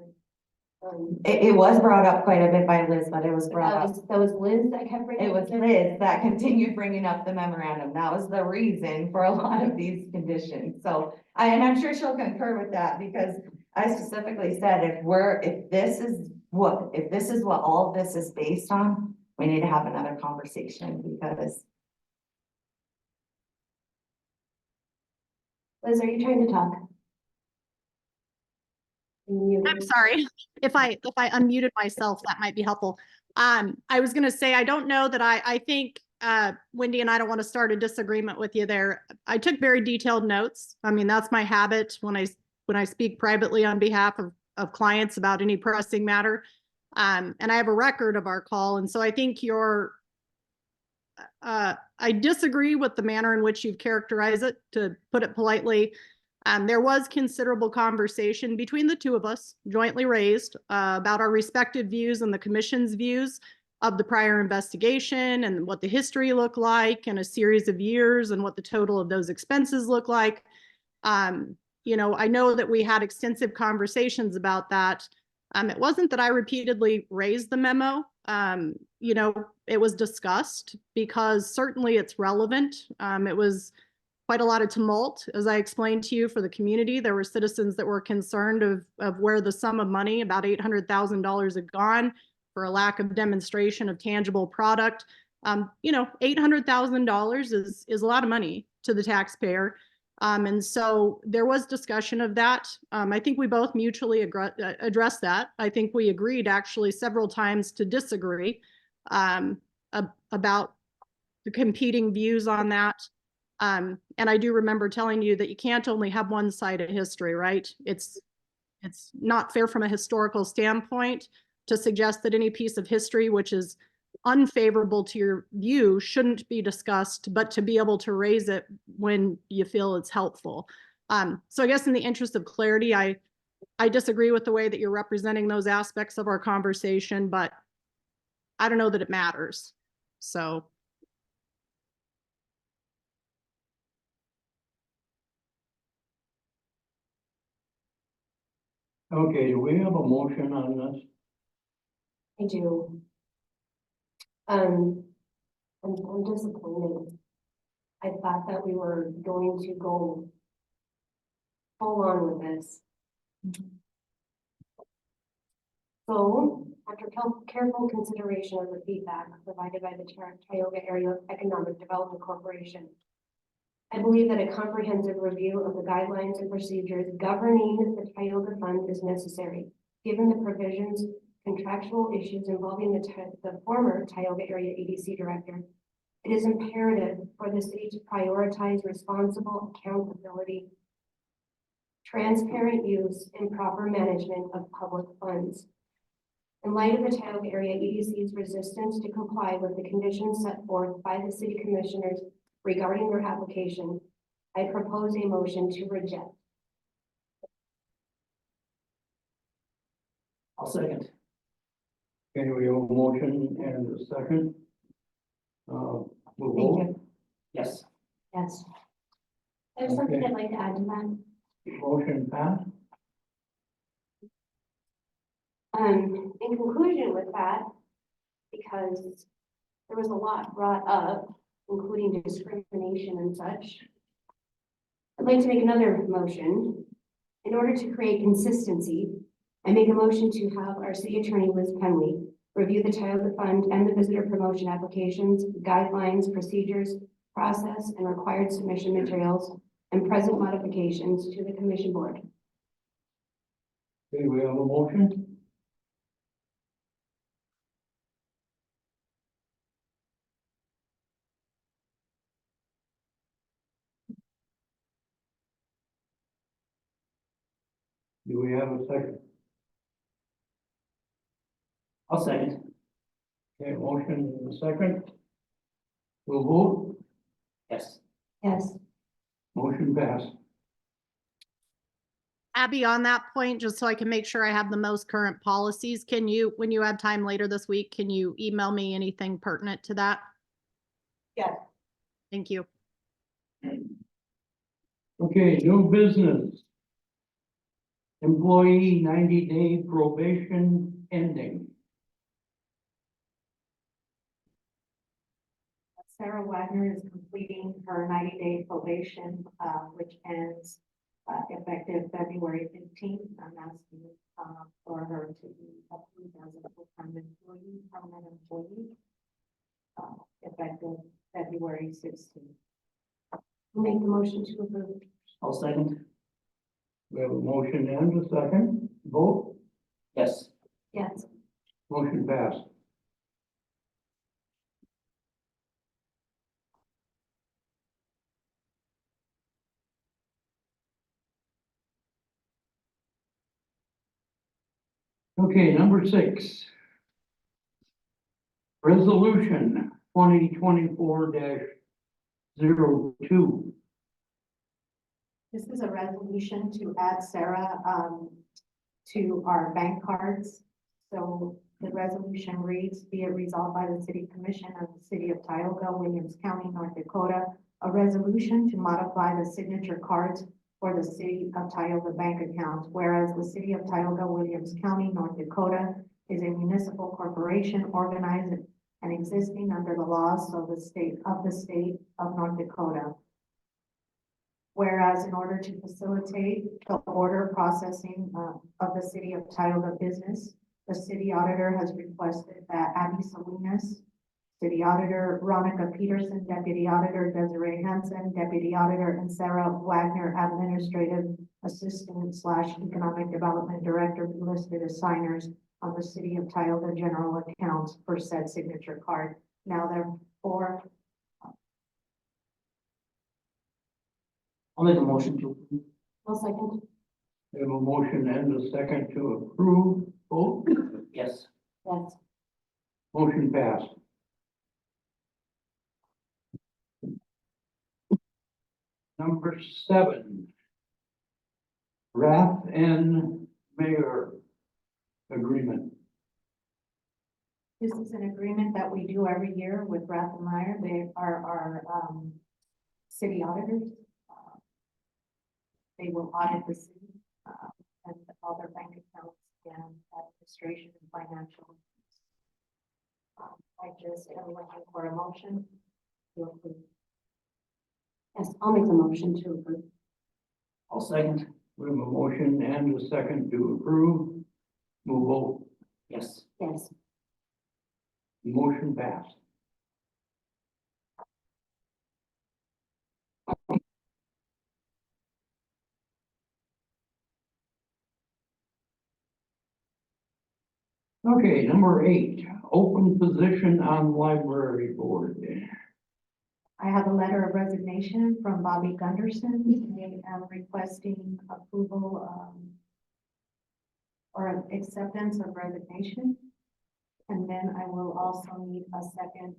It was brought up quite a bit by Liz, but it was brought up. That was Liz that kept bringing It was Liz that continued bringing up the memorandum. That was the reason for a lot of these conditions. So and I'm sure she'll concur with that because I specifically said, if this is what all of this is based on, we need to have another conversation because. Liz, are you trying to talk? I'm sorry. If I unmuted myself, that might be helpful. I was gonna say, I don't know that I think, Wendy and I don't want to start a disagreement with you there. I took very detailed notes. I mean, that's my habit when I speak privately on behalf of clients about any pressing matter. And I have a record of our call. And so I think I disagree with the manner in which you've characterized it, to put it politely. There was considerable conversation between the two of us, jointly raised, about our respective views and the commission's views of the prior investigation and what the history looked like in a series of years and what the total of those expenses look like. You know, I know that we had extensive conversations about that. It wasn't that I repeatedly raised the memo. You know, it was discussed because certainly it's relevant. It was quite a lot of tumult, as I explained to you, for the community. There were citizens that were concerned of where the sum of money, about $800,000, had gone for a lack of demonstration of tangible product. You know, $800,000 is a lot of money to the taxpayer. And so there was discussion of that. I think we both mutually addressed that. I think we agreed actually several times to disagree about the competing views on that. And I do remember telling you that you can't only have one side of history, right? It's not fair from a historical standpoint to suggest that any piece of history which is unfavorable to your view shouldn't be discussed, but to be able to raise it when you feel it's helpful. So I guess in the interest of clarity, I disagree with the way that you're representing those aspects of our conversation, but I don't know that it matters. So. Okay, do we have a motion on this? I do. I'm disappointed. I thought that we were going to go full on with this. So, after careful consideration of the feedback provided by the Tioga Area Economic Development Corporation, I believe that a comprehensive review of the guidelines and procedures governing the Tioga Fund is necessary, given the provisions, contractual issues involving the former Tioga Area EDC Director. It is imperative for the city to prioritize responsible accountability, transparent use, and proper management of public funds. In light of the Tioga Area EDC's resistance to comply with the conditions set forth by the city commissioners regarding their application, I propose a motion to reject. I'll second. Okay, we have a motion and a second. We'll Thank vote. you. Yes. Yes. There's something Okay. I'd like to add to that. Motion passed. In conclusion with that, because there was a lot brought up, including discrimination and such, I'd like to make another motion. In order to create consistency, I make a motion to have our city attorney, Liz Penley, review the Tioga Fund and the visitor promotion applications, guidelines, procedures, process, and required submission materials, and present modifications to the commission board. Okay, we have a motion. Do we have a second? I'll second. Okay, motion and a second. We'll vote. Yes. Yes. Motion passed. Abby, on that point, just so I can make sure I have the most current policies, can you, when you have time later this week, can you email me anything pertinent to that? Yes. Thank you. Okay, new business. Employee 90-day probation ending. Sarah Wagner is completing her 90-day probation, which ends effective February 15th. I'm asking for her to be approved as a full-time employee, permanent employee, effective February 16th. Make the motion to approve. I'll second. We have a motion and a second. Vote. Yes. Yes. Motion passed. Okay, number 6. Resolution 2024-02. This is a resolution to add Sarah to our bank cards. So the resolution reads, be it resolved by the City Commission of the City of Tioga, Williams County, North Dakota, a resolution to modify the signature cards for the City of Tioga bank accounts, whereas the City of Tioga, Williams County, North Dakota is a municipal corporation organized and existing under the laws of the state of North Dakota. Whereas in order to facilitate the order processing of the City of Tioga business, the city auditor has requested that Abby Salinas, City Auditor Ronica Peterson, Deputy Auditor Desiree Hansen, Deputy Auditor, and Sarah Wagner, Administrative Assistant / Economic Development Director, be listed as signers on the City of Tioga general accounts for said signature card. Now therefore, I'll make a motion to approve. I'll second. We have a motion and a second to approve. Vote. Yes. Yes. Motion passed. Number 7. Rath and Mayor Agreement. this is an agreement that we do every year with Rath and Meyer. They are our city auditors. They will audit the city and all their bank accounts and administration and financial. I just am looking for a motion to approve. Yes, I'll make the motion to approve. I'll second. We have a motion and a second to approve. We'll vote. Yes. Yes. Motion passed. Okay, number 8, open position on library board. I have a letter of resignation from Bobby Gunderson. I am requesting approval or acceptance of resignation. And then I will also need a second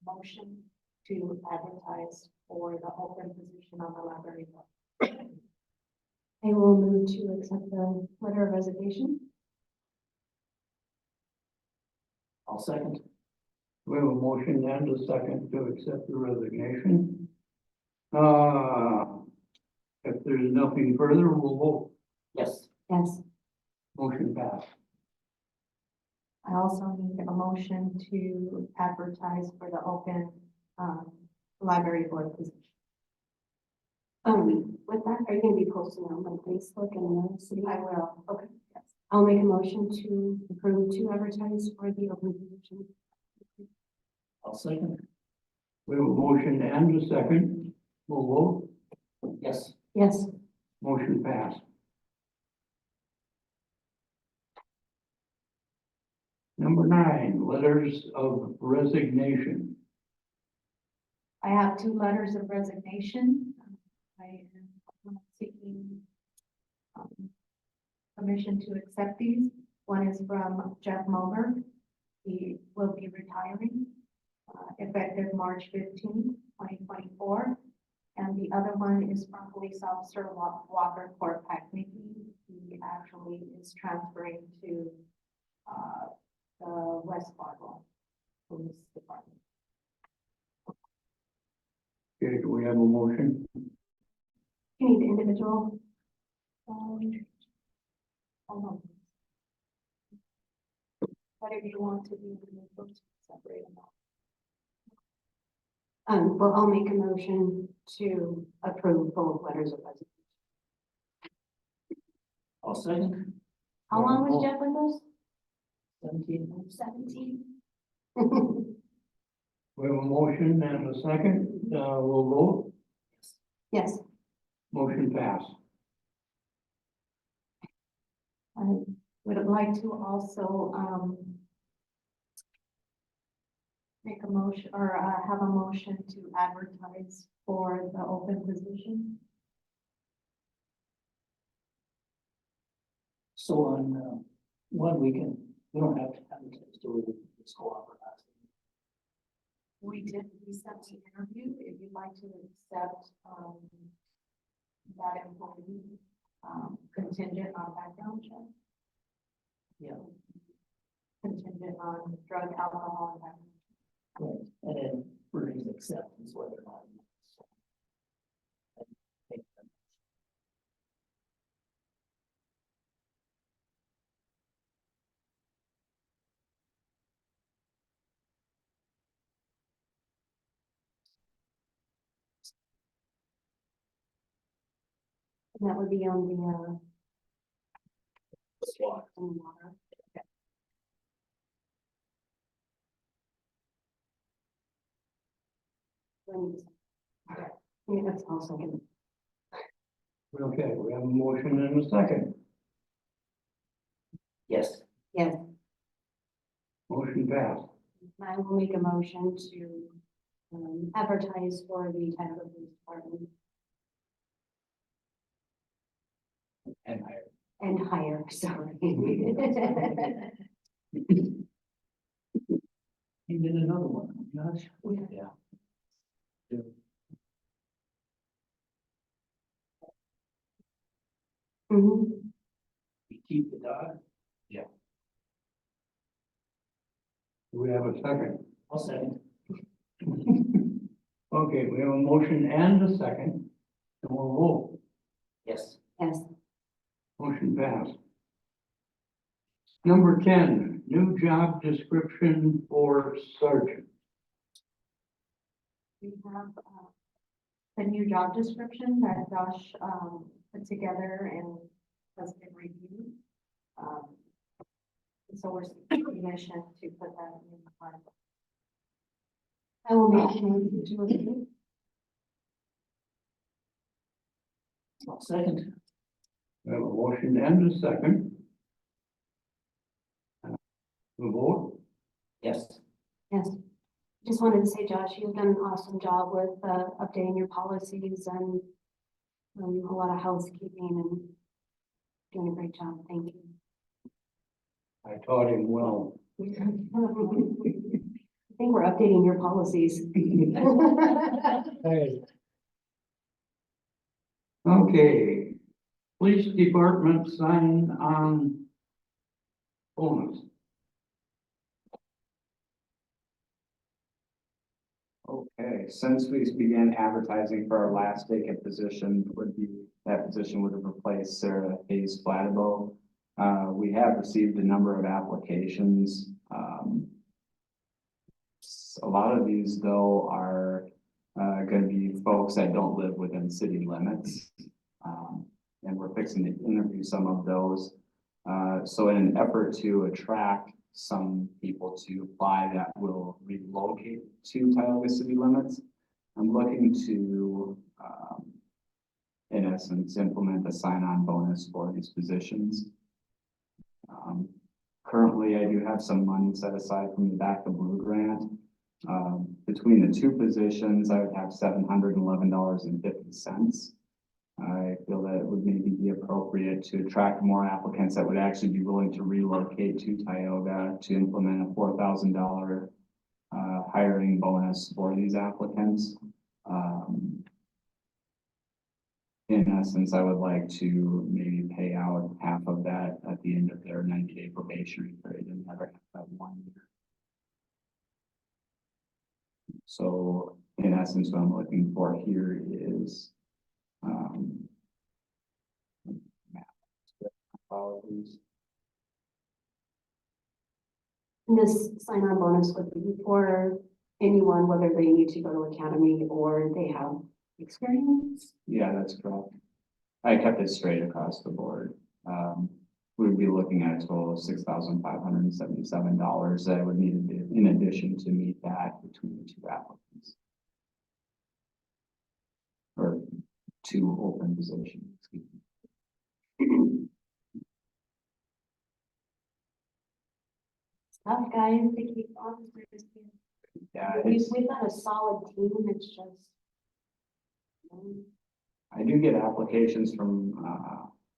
motion to advertise for the open position on the library board. I will move to accept the letter of resignation. I'll second. We have a motion and a second to accept the resignation. If there's nothing further, we'll vote. Yes. Yes. Motion passed. I also need a motion to advertise for the open, library board position. With that, are you gonna be posting on my Facebook and the city? I will. Okay. Yes. I'll make a motion to approve to advertise for the open position. I'll second. We have a motion and a second. We'll vote. Yes. Yes, Motion passed. Number 9, letters of resignation. I have 2 letters of resignation. I am seeking permission to accept these. One is from Jeff Mulder. He will be retiring effective March 15th, 2024. And the other one is from Police Officer Walker Korpaknicki. He actually is transferring to the West Fargo Police Department. Okay, do we have a motion? you need the individual. Hold on. Whatever you want to do, we'll separate them out. Well, I'll make a motion to approve both letters of resignation. I'll second. How long was Jeff with us? 17. 17. We have a motion and a second. We'll vote. Yes, Motion passed. I would like to also, make a motion or, have a motion to advertise for the open position. So on, one weekend, we don't have to advertise, do we? Just go off. We did, we sent the interview, if you'd like to accept, that employee, contingent on background check. Yeah. Contingent on drug, alcohol, and background. Right, and then for his acceptance, whether or not. and that would be on the, SWAT. on the water. Yeah, that's also good. Okay, we have a motion and a second. Yes. Yes, Motion passed. I will make a motion to advertise for the Tioga Police Department And higher. and hire, sorry. He did another one, Josh. Yeah. Mhm. You keep the dog. Do we have a second? I'll second. Okay, we have a motion and a second. And we'll vote. Yes. Yes, Motion passed. Number 10, new job description for sergeant. We have, the new job description that Josh, put together and has been reviewed. So we're seeking permission to put that in the plan. I will make a motion to approve. I'll second. We have a motion and a second. We'll vote. Yes. Yes. Just wanted to say, Josh, you've done an awesome job with updating your policies and a lot of housekeeping and doing a great job. Thank you. I taught him well. I think we're updating your policies. Hey. Okay, police department sign on bonus. Okay, since we began advertising for our last vacant position, that position would have replaced Sarah Hayes Flattabo. We have received a number of applications. A lot of these though are gonna be folks that don't live within city limits. And we're fixing to interview some of those. So in an effort to attract some people to apply that will relocate to Tioga city limits, I'm looking to, in essence, implement a sign-on bonus for these positions. Currently, I do have some money set aside from the Back the Blue grant. Between the two positions, I would have $711.50. I feel that it would maybe be appropriate to attract more applicants that would actually be willing to relocate to Tioga to implement a $4,000 hiring bonus for these applicants. In essence, I would like to maybe pay out half of that at the end of their 90-day probationary period and never have that 1 year. So in essence, what I'm looking for here is, apologies. This sign-on bonus would be for anyone, whether they need to go to academy or they have experience. Yeah, that's correct. I kept it straight across the board. We'd be looking at a total of $6,577 that I would need in addition to meet that between the two applicants. Or two open positions, excuse me. Tough guys to keep officers. Yeah, We've got a solid team, it's just. I do get applications from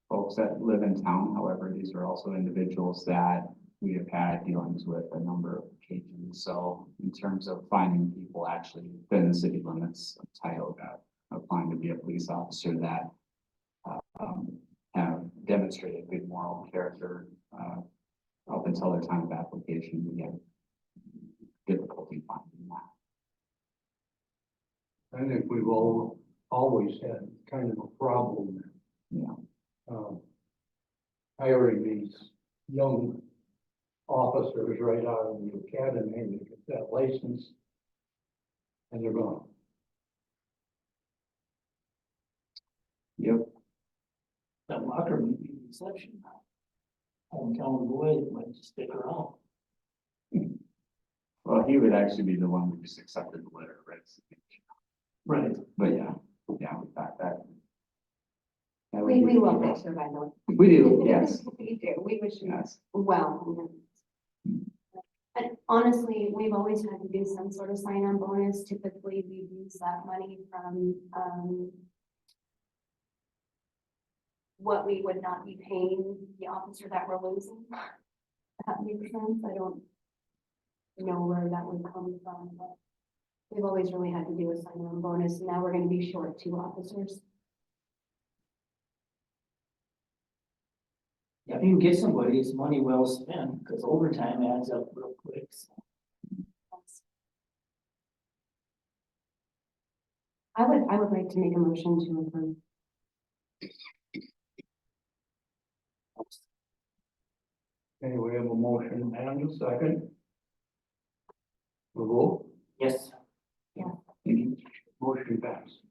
folks that live in town. However, these are also individuals that we have had dealings with a number of occasions. So in terms of finding people actually within the city limits of Tioga applying to be a police officer that have demonstrated good moral character up until their time of application, we have difficulty finding that. I think we've always had kind of a problem. Yeah. Hiring these young officers right out of the academy and they get that license and they're gone. Yep. That locker may be the exception now. Hometown boy might just stick around. Well, he would actually be the one who just accepted the letter, right? Right. But yeah, we thought that. We love that survival. We do, yes. We do, we wish, Yes. well. And honestly, we've always had to do some sort of sign-on bonus. Typically, we use that money from, what we would not be paying the officer that we're losing. That makes sense. I don't know where that would come from, but we've always really had to do a sign-on bonus. Now we're gonna be short 2 officers. Yeah, if you can get somebody, it's money well spent, because overtime adds up real quick. So. I would like to make a motion to approve. Okay, we have a motion and a second. The vote, Yes. motion passed.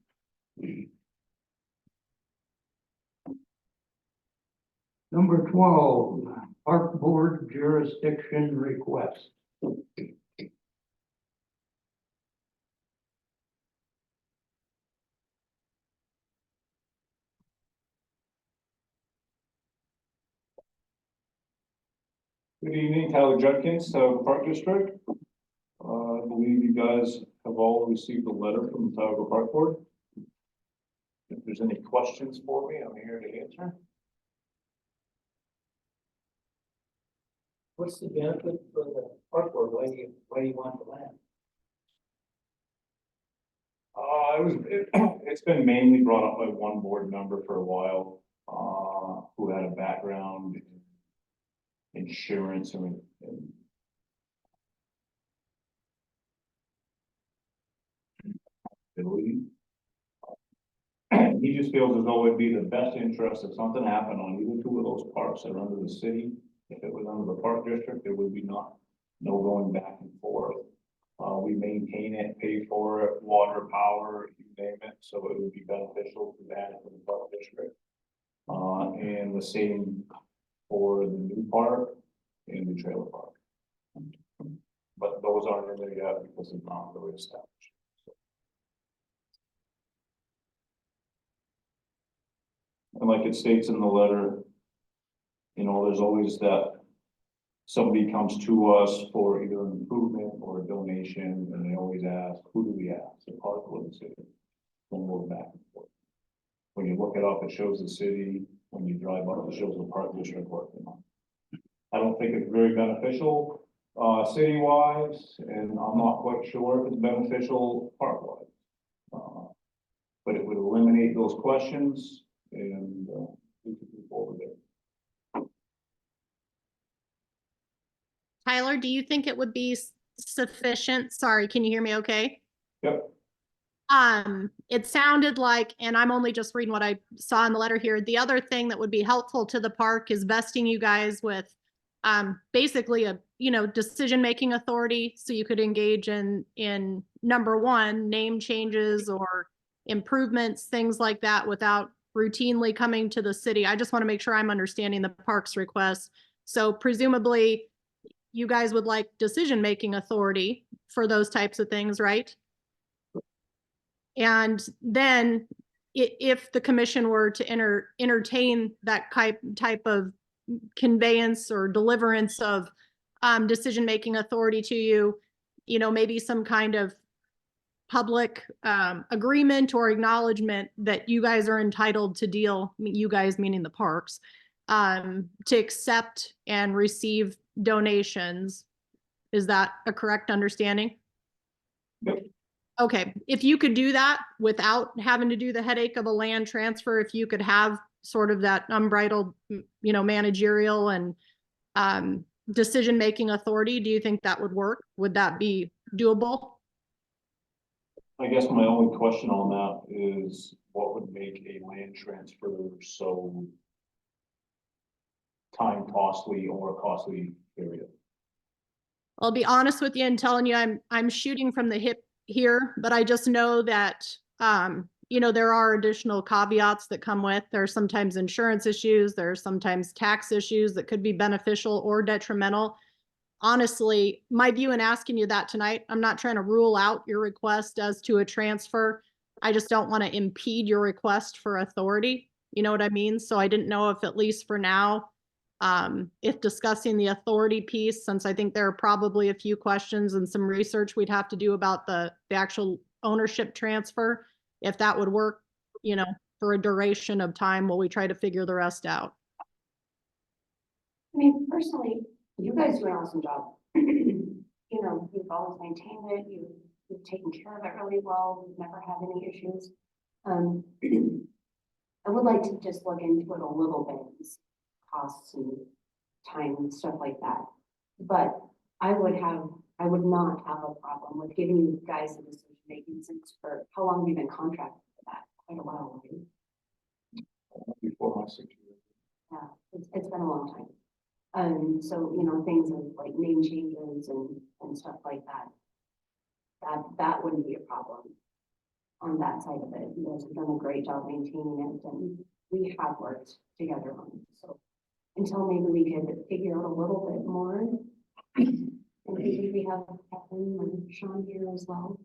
Number 12, Park Board jurisdiction request. Good evening, Tyler Judkins, Park District. I believe you guys have all received a letter from the Tioga Park Board. If there's any questions for me, I'm here to answer. What's the benefit for the park board? Why do you want the land? It's been mainly brought up by one board member for a while, who had a background in insurance and he just feels as though it'd be the best interest if something happened on either 2 of those parks that are under the city. If it was under the park district, it would be not No going back and forth. We maintain it, pay for it, water, power, you name it, so it would be beneficial to that for the park district. And the same for the new park and the trailer park. But those aren't in there yet because it's not really established. And like it states in the letter, you know, there's always that somebody comes to us for either an improvement or a donation, and they always ask, who do we ask? The park or the city? Don't go back and forth. When you look it up, it shows the city. When you drive up, it shows the park district working on. I don't think it's very beneficial, city-wise, and I'm not quite sure if it's beneficial park-wise. But it would eliminate those questions and, we could move forward there. Tyler, do you think it would be sufficient? Sorry, can you hear me okay? Yep. It sounded like, and I'm only just reading what I saw in the letter here. The other thing that would be helpful to the park is vesting you guys with basically a, decision-making authority. So you could engage in number one, name changes or improvements, things like that without routinely coming to the city. I just want to make sure I'm understanding the park's request. So presumably you guys would like decision-making authority for those types of things, right? And then if the commission were to entertain that type of conveyance or deliverance of decision-making authority to you, maybe some kind of public agreement or acknowledgement that you guys are entitled to deal, you guys meaning the parks, to accept and receive donations. Is that a correct understanding? Yep. Okay, if you could do that without having to do the headache of a land transfer, if you could have sort of that unbridled, managerial and decision-making authority, do you think that would work? Would that be doable? I guess my only question on that is what would make a land transfer so time costly or costly period? I'll be honest with you and telling you I'm shooting from the hip here, but I just know that there are additional caveats that come with. There are sometimes insurance issues, there are sometimes tax issues that could be beneficial or detrimental. Honestly, my view in asking you that tonight, I'm not trying to rule out your request as to a transfer. I just don't want to impede your request for authority. You know what I mean? So I didn't know if, at least for now, if discussing the authority piece, since I think there are probably a few questions and some research we'd have to do about the actual ownership transfer, if that would work, for a duration of time while we try to figure the rest out. I mean, personally, you guys do an awesome job. You've always maintained it, you've taken care of it really well, we've never had any issues. I would like to just look into it a little bit, costs and time and stuff like that. But I would not have a problem with giving you guys a decision making, since for how long have you been contracted for that? Quite a while, right? Before my 6 years. Yeah, it's been a long time. So, things like name changes and stuff like that wouldn't be a problem on that side of it. You guys have done a great job maintaining it, and we have worked together on it. So until maybe we could figure out a little bit more, and maybe we have Kevin and Sean here as well.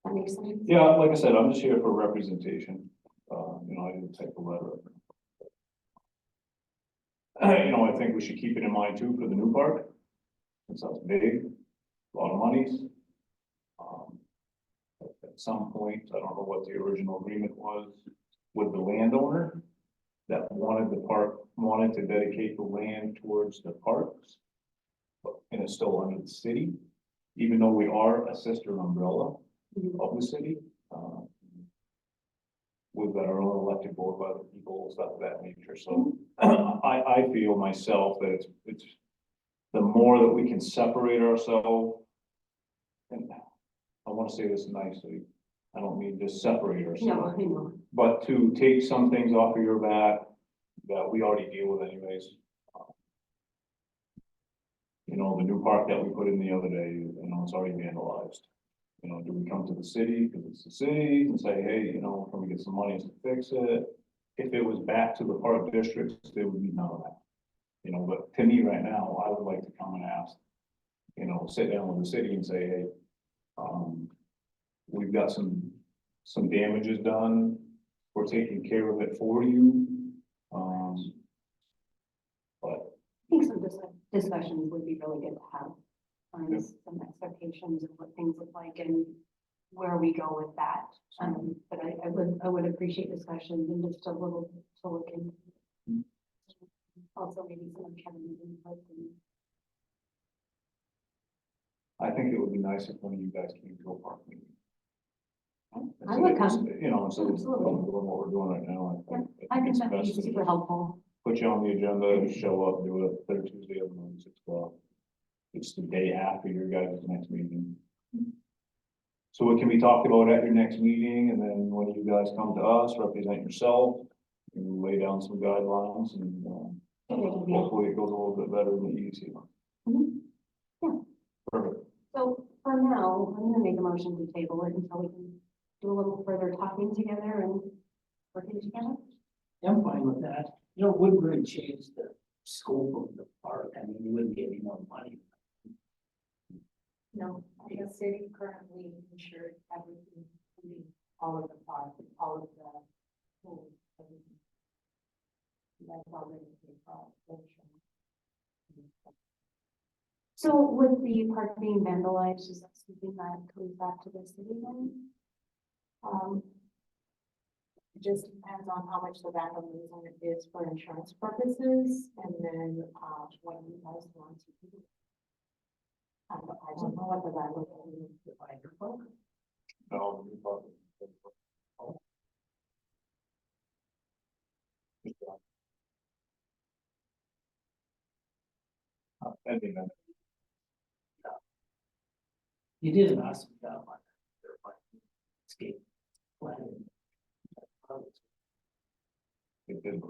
That makes sense? Yeah, like I said, I'm just here for representation. I didn't take the letter. I think we should keep it in mind too for the new park. It sounds big, a lot of monies. At some point, I don't know what the original agreement was with the landowner that wanted to dedicate the land towards the parks. And it's still under the city, even though we are a sister umbrella of the city. We've got our own elected board by the people, stuff of that nature. So I feel myself that it's the more that we can separate ourselves, and I want to say this nicely, I don't mean just separate No, ourselves, I know. but to take some things off of your back that we already deal with anyways. You know, the new park that we put in the other day, you know, it's already vandalized. You know, do we come to the city, because it's the city, and say, hey, you know, can we get some money to fix it? If it was back to the park districts, there would be none of that. You know, but to me right now, I would like to come and ask, you know, sit down with the city and say, hey, we've got some damages done. We're taking care of it for you. But I think some discussions would be really good to have on Yeah. some expectations of what things look like and where we go with that. But I would appreciate discussions and just a little to look into. Mm. Also maybe some of Kevin's input and I think it would be nice if one of you guys came to a park meeting. I would come. You know, instead of Absolutely. doing what we're doing right now. I think it's that'd be best to super just helpful. Put you on the agenda, show up, do it third Tuesday of the month, 6 o'clock. It's the day after your guys' next meeting. So it can be talked about at your next meeting, and then when you guys come to us, represent yourself, and lay down some guidelines, and, hopefully it goes a little bit better than the EDC one. Mhm. Yeah. Perfect. So for now, I'm gonna make a motion to table it until we can do a little further talking together and working together. I'm fine with that. You know, it wouldn't really change the scope of the park. I mean, you wouldn't get any more money. No, the city currently insured everything, including all of the park, all of the pools, everything. That's already paid for, insurance. So with the park being vandalized, is that something that comes back to the city then? It just depends on how much the vandalism is for insurance purposes, and then, what you guys want to do. I don't know what the vandalism is defined for. No, new park. Ending that. You did an awesome job on that. Escape plan. It did.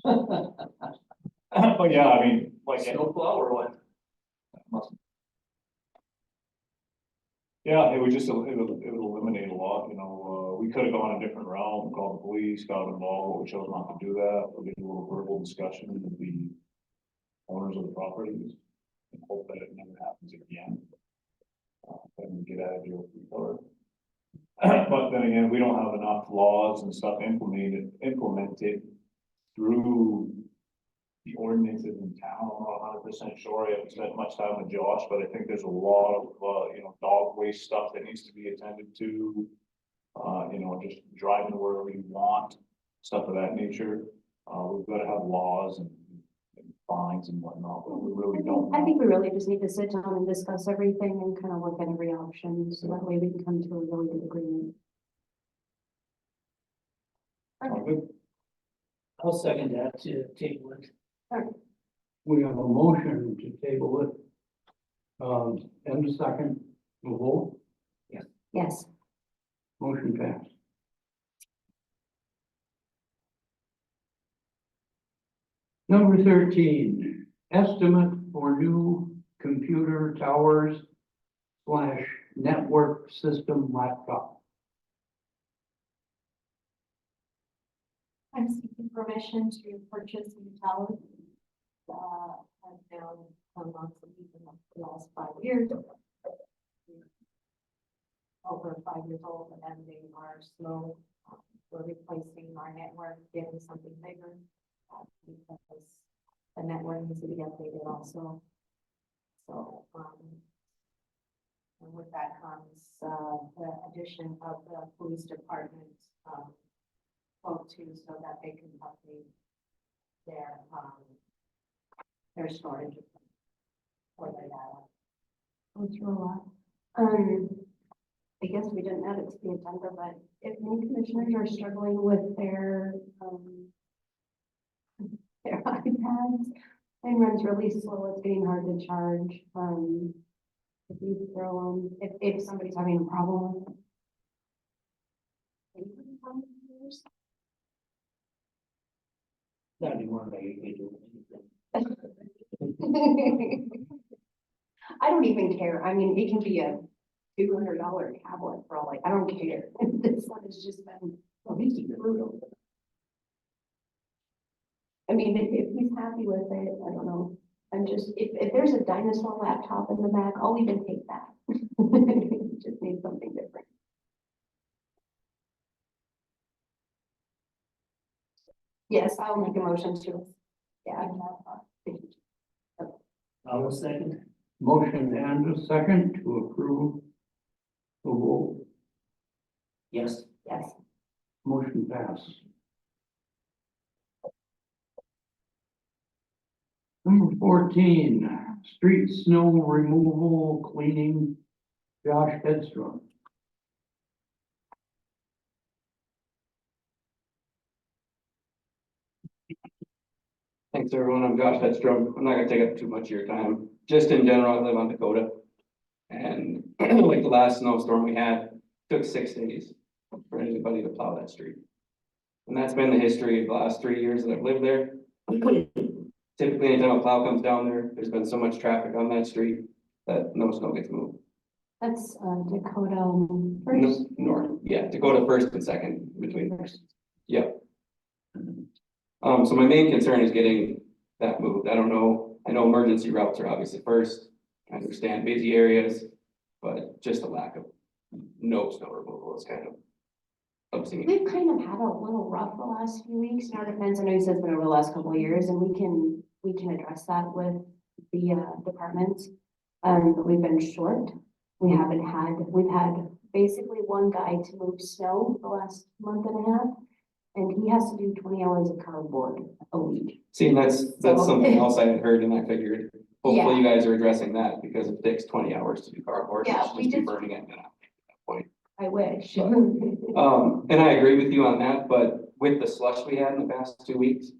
But yeah, I mean, like. Snowplow or what? Yeah, it would just, it would eliminate a lot, you know, we could have gone a different route, called the police, got involved, but we chose not to do that. We did a little verbal discussion with the owners of the properties and hope that it never happens again. And we get out of jail free card. But then again, we don't have enough laws and stuff implemented through the ordinances in town. I'm not 100% sure. I haven't spent much time with Josh, but I think there's a lot of, you know, dog waste stuff that needs to be attended to. You know, just driving where we want, stuff of that nature. We've got to have laws and fines and whatnot, but we really don't. I think we really just need to sit down and discuss everything and kind of look at every option, so that way we can come to a really good agreement. Good. I'll second that to table it. We have a motion to table it. And a second, we'll vote, Yes. motion passed. Number 13, estimate for new computer towers / network system laptop. I'm seeking permission to purchase new towers. I've been on months of using them for the last 5 years. Over 5 years old, and they are slow. We're replacing our network, getting something bigger. Because the network needs to be updated also. So, and with that comes, the addition of the police department, quote too, so that they can update their storage for their data. Go through a lot. I guess we didn't add it to the agenda, but if any commissioners are struggling with their iPads and runs really slow, it's getting hard to charge. If you throw them, if somebody's having a problem with it. Anybody have computers? Not anymore, maybe they do anything. I don't even care. I mean, it can be a $200 tablet for all, like, I don't care. This one has just been, well, we keep brutal. I mean, if he's happy with it, I don't know. I'm just, if there's a dinosaur laptop in the back, I'll even take that. Just need something different. Yes, I'll make a motion to, yeah. I will second. Motion and a second to approve the vote. Yes. Yes. Motion passed. Number 14, street snow removal cleaning, Josh Hedstrom. Thanks, everyone. I'm Josh Hedstrom. I'm not gonna take up too much of your time. Just in general, I live on Dakota. And like the last snowstorm we had, took 6 days for anybody to plow that street. And that's been the history of the last 3 years that I've lived there. Typically, anytime a plow comes down there, there's been so much traffic on that street that no snow gets moved. That's Dakota first. North, yeah, Dakota first and second between. First. Yep. So my main concern is getting that moved. I don't know, I know emergency routes are obviously first. I understand busy areas, but just the lack of no snow removal is kind of obscene. We've kind of had a little rough the last few weeks. Now it depends. I know you said it's been over the last couple of years, and we can address that with the departments. But we've been short. We've had basically one guy to move snow the last month and a half, and he has to do 20 hours of cardboard a week. See, and that's something else I had heard and I figured, hopefully Yeah. you guys are addressing that because it takes 20 hours to do cardboard. Yeah, it should we just be just- burning it at that point. I wish. And I agree with you on that, but with the slush we had in the past 2 weeks.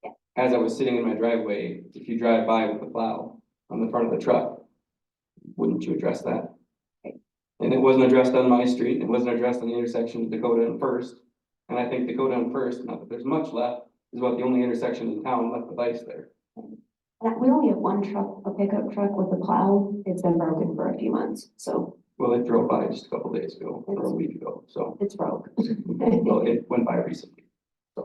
Yeah. As I was sitting in my driveway, if you drive by with the plow on the front of the truck, wouldn't you address that? Okay. And it wasn't addressed on my street, it wasn't addressed on the intersection of Dakota and First. And I think Dakota and First, not that there's much left, is about the only intersection in town left with ice there. We only have one truck, a pickup truck with a plow. It's been broken for a few months, so Well, it drove by just a couple days ago, or a week ago, so, it's broke. well, it went by recently.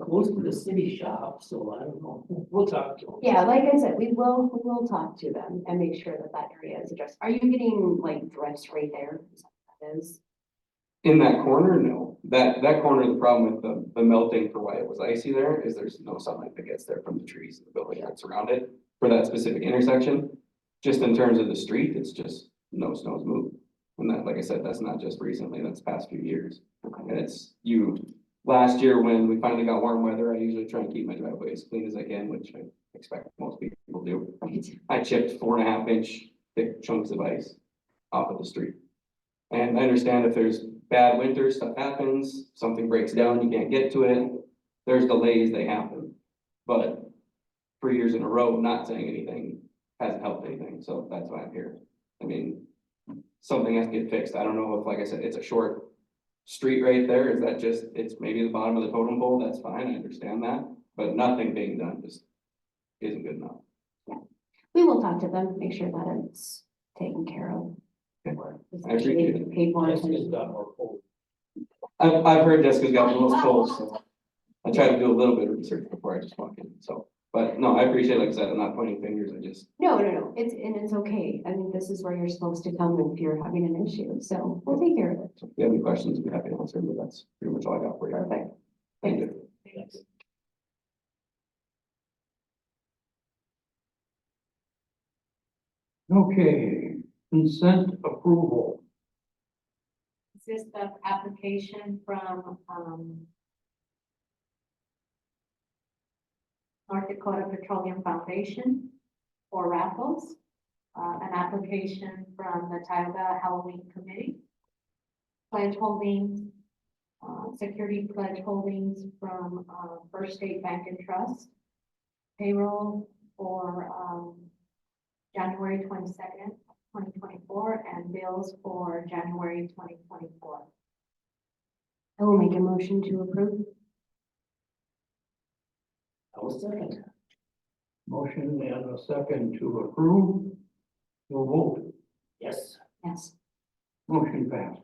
Close to the city shop, so I don't know. We'll talk to them. Yeah, like I said, we will talk to them and make sure that that area is addressed. Are you getting like drifts right there? Is that what that is? In that corner, no. That corner, the problem with the melting for why it was icy there is there's no sunlight that gets there from the trees and the building that's around it for that specific intersection. Just in terms of the street, it's just no snow's moved. And that, like I said, that's not just recently, that's past few years. And it's last year when we finally got warm weather, I usually try and keep my driveway as clean as I can, which I expect most people do. I chipped 4.5 inch thick chunks of ice off of the street. And I understand if there's bad winter, stuff happens, something breaks down, you can't get to it. There's delays, they happen. But 3 years in a row, not saying anything hasn't helped anything, so that's why I'm here. I mean, something has to get fixed. I don't know if, like I said, it's a short street right there. Is that just, it's maybe the bottom of the totem pole, that's fine, I understand that. But nothing being done just isn't good enough. We will talk to them, make sure that it's taken care of. I appreciate it. Paid more Jessica's attention. got more cold. I've heard Jessica's got the most polls, so I try to do a little bit of research before I just walk in, so. But no, I appreciate, like I said, I'm not pointing fingers, I just, No, it's okay. I mean, this is where you're supposed to come if you're having an issue, so we'll take care of it. if you have any questions, I'd be happy to answer, but that's pretty much all I got for you. Perfect. Thank you. Thanks. Okay, consent approval. Is this the application from, North Dakota Petroleum Foundation for raffles? An application from the Tioga Halloween Committee. Pledge holdings, security pledge holdings from, First State Bank and Trust. Payroll for, January 22nd, 2024, and bills for January 2024. I will make a motion to approve. I will second. Motion and a second to approve. We'll vote. Yes. Yes. Motion passed.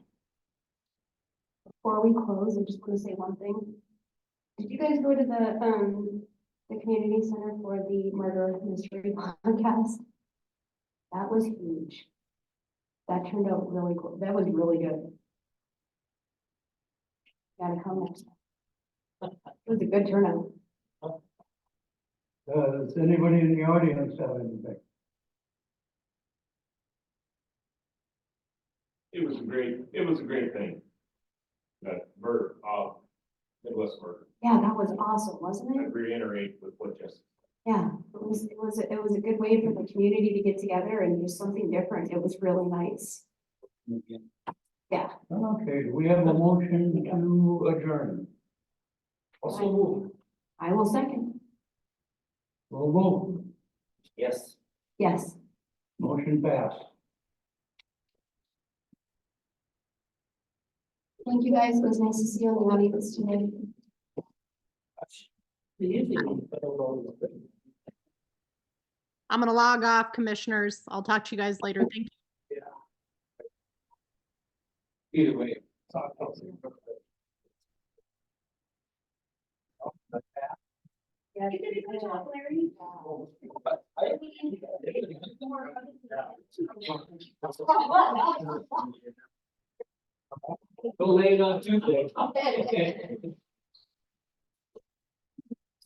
Before we close, I'm just gonna say one thing. Did you guys go to the community center for the murder mystery podcast? That was huge. That turned out really cool. That was really good. Gotta come next time. It was a good turnout. Does anybody in the audience have anything? It was a great thing. That murder, Midwest murder, Yeah, that was awesome, wasn't I it? reiterate with what Jessica. Yeah, it was a good way for the community to get together and do something different. It was really nice. Yeah. Okay, do we have a motion to adjourn? Also move. I will second. We'll vote. Yes. Yes. Motion passed. Thank you, guys. It was nice to see you in the audience today. I'm gonna log off, commissioners. I'll talk to you guys later. Thank you. Either way. Yeah. You did a good job, Larry. Don't lay it on too thick.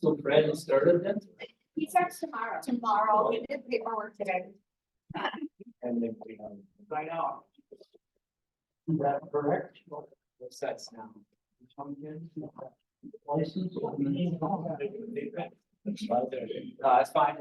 So Brandon started then? He starts tomorrow. Tomorrow, we did paperwork today. And then we, right now. Is that correct? What's that now? License. That's fine.